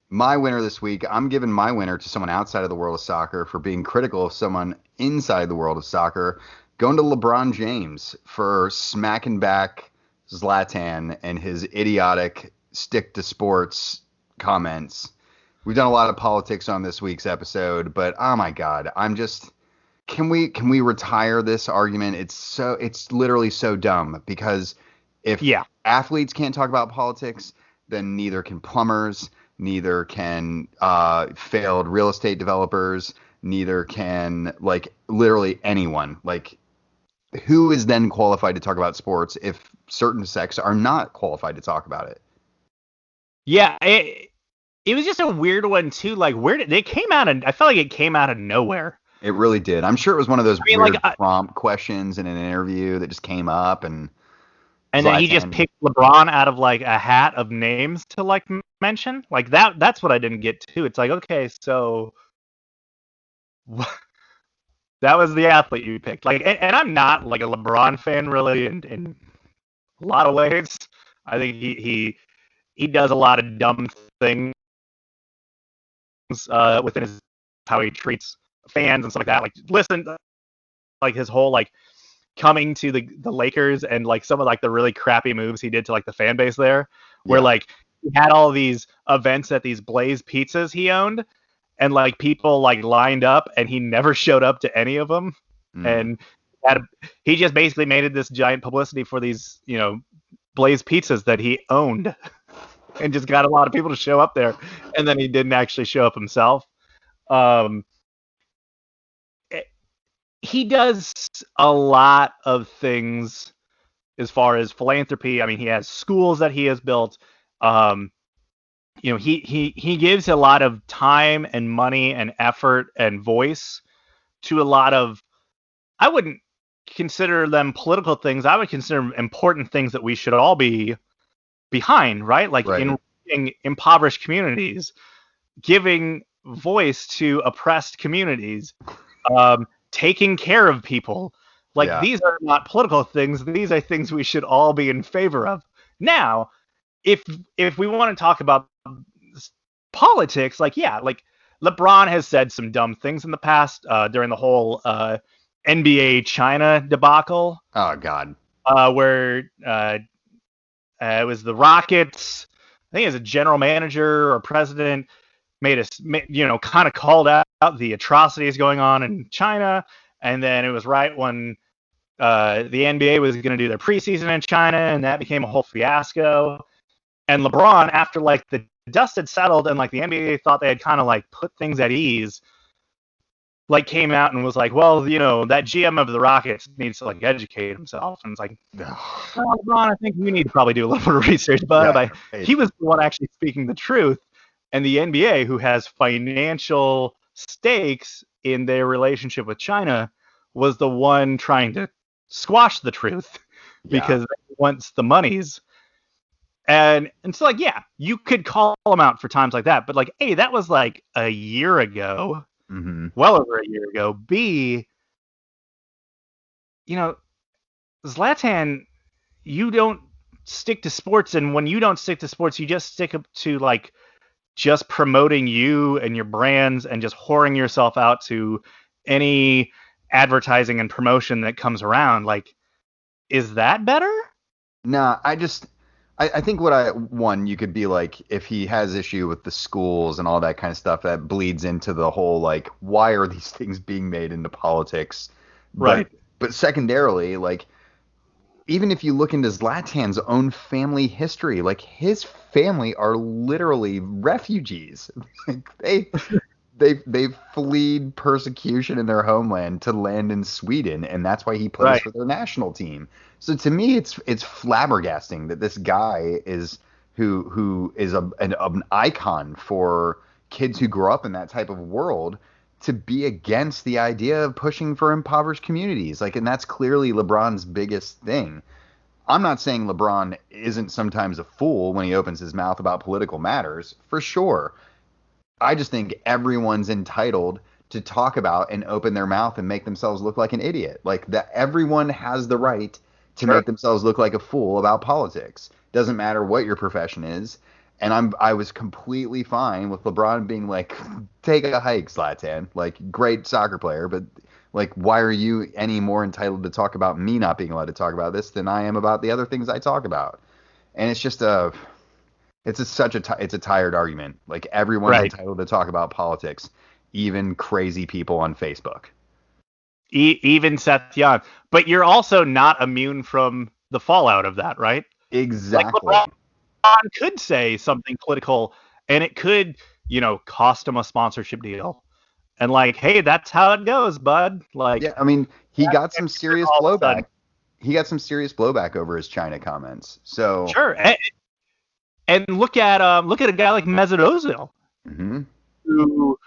S2: My winner this week, I'm giving my winner to someone outside of the world of soccer for being critical of someone inside the world of soccer, going to LeBron James for smacking back Zlatan and his idiotic stick to sports comments. We've done a lot of politics on this week's episode, but oh my God, can we retire this argument? It's literally so dumb, because if athletes can't talk about politics, then neither can plumbers, neither can failed real estate developers, neither can like literally anyone. Like, who is then qualified to talk about sports if certain sects are not qualified to talk about it?
S1: Yeah, it was just a weird one too. Like, where did it came out? I felt like it came out of nowhere.
S2: It really did. I'm sure it was one of those weird prompt questions in an interview that just came up, and
S1: then he just picked LeBron out of like a hat of names to like mention. Like that's what I didn't get to. It's like, okay, so that was the athlete you picked. Like, and I'm not like a LeBron fan really in a lot of ways. I think he does a lot of dumb things within how he treats fans and stuff like that. Like, listen, like his whole like coming to the Lakers and like some of like the really crappy moves he did to like the fan base there, where like he had all these events at these Blaze pizzas he owned, and like people like lined up and he never showed up to any of them. And he just basically made it this giant publicity for these, Blaze pizzas that he owned, and just got a lot of people to show up there, and then he didn't actually show up himself. He does a lot of things as far as philanthropy. I mean, he has schools that he has built. He gives a lot of time and money and effort and voice to a lot of, I wouldn't consider them political things. I would consider important things that we should all be behind, right? Like in impoverished communities, giving voice to oppressed communities, taking care of people. Like, these are not political things. These are things we should all be in favor of. Now, if we want to talk about politics, like LeBron has said some dumb things in the past during the whole NBA China debacle.
S2: Oh God.
S1: Where it was the Rockets, I think as a general manager or president, made us, kind of called out the atrocities going on in China. And then it was right when the NBA was going to do their preseason in China, and that became a whole fiasco. And LeBron, after like the dust had settled and like the NBA thought they had kind of like put things at ease, like came out and was like, well, that GM of the Rockets needs to like educate himself. And it's like, well, LeBron, I think you need to probably do a little bit of research. But he was the one actually speaking the truth. And the NBA, who has financial stakes in their relationship with China was the one trying to squash the truth because he wants the monies. And so, like, yeah, you could call him out for times like that, but like, A, that was like a year ago, well over a year ago. B, Zlatan, you don't stick to sports, and when you don't stick to sports, you just stick to like just promoting you and your brands and just whoring yourself out to any advertising and promotion that comes around. Like, is that better?
S2: Nah, I think you could be like, if he has issue with the schools and all that kind of stuff, that bleeds into the whole, like, why are these things being made into politics?
S1: Right.
S2: But secondarily, like, even if you look into Zlatan's own family history, like, his family are literally refugees. Like, they fled persecution in their homeland to land in Sweden, and that's why he plays for their national team. So to me, it's flabbergasting that this guy is who is an icon for kids who grow up in that type of world to be against the idea of pushing for impoverished communities. Like, and that's clearly LeBron's biggest thing. I'm not saying LeBron isn't sometimes a fool when he opens his mouth about political matters, for sure. I just think everyone's entitled to talk about and open their mouth and make themselves look like an idiot. Like, that everyone has the right to make themselves look like a fool about politics. Doesn't matter what your profession is. And I was completely fine with LeBron being like, take a hike, Zlatan. Like, great soccer player, but like, why are you any more entitled to talk about me not being allowed to talk about this than I am about the other things I talk about? And it's just it's a tired argument. Like, everyone's entitled to talk about politics, even crazy people on Facebook.
S1: Even Seth Young. But you're also not immune from the fallout of that, right?
S2: Exactly.
S1: Like, LeBron could say something political, and it could, cost him a sponsorship deal. And like, hey, that's how it goes, bud. Like,
S2: yeah, I mean, he got some serious blowback. He got some serious blowback over his China comments. So
S1: sure. And look at a guy like Mesut Ozil, who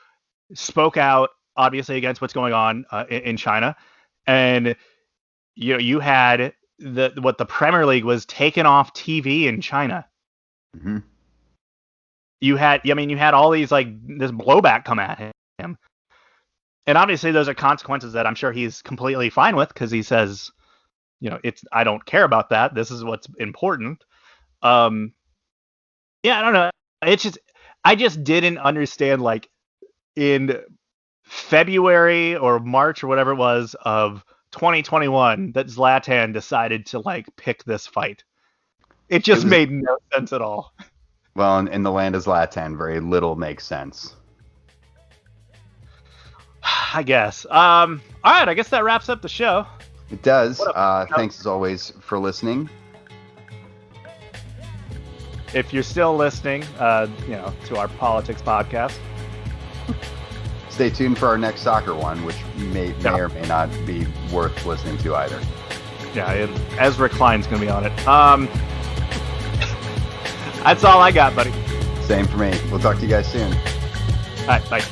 S1: spoke out obviously against what's going on in China, and you had the Premier League was taken off TV in China. You had all these, like, this blowback come at him, and obviously those are consequences that I'm sure he's completely fine with, because he says, I don't care about that. This is what's important. Yeah, I don't know. I just didn't understand, like, in February or March or whatever it was of 2021, that Zlatan decided to, like, pick this fight. It just made no sense at all.
S2: Well, in the land of Zlatan, very little makes sense.
S1: I guess. All right, I guess that wraps up the show.
S2: It does. Thanks as always for listening.
S1: If you're still listening, to our politics podcast,
S2: stay tuned for our next soccer one, which may or may not be worth listening to either.
S1: Yeah, Ezra Klein's going to be on it. That's all I got, buddy.
S2: Same for me. We'll talk to you guys soon.
S1: All right, bye.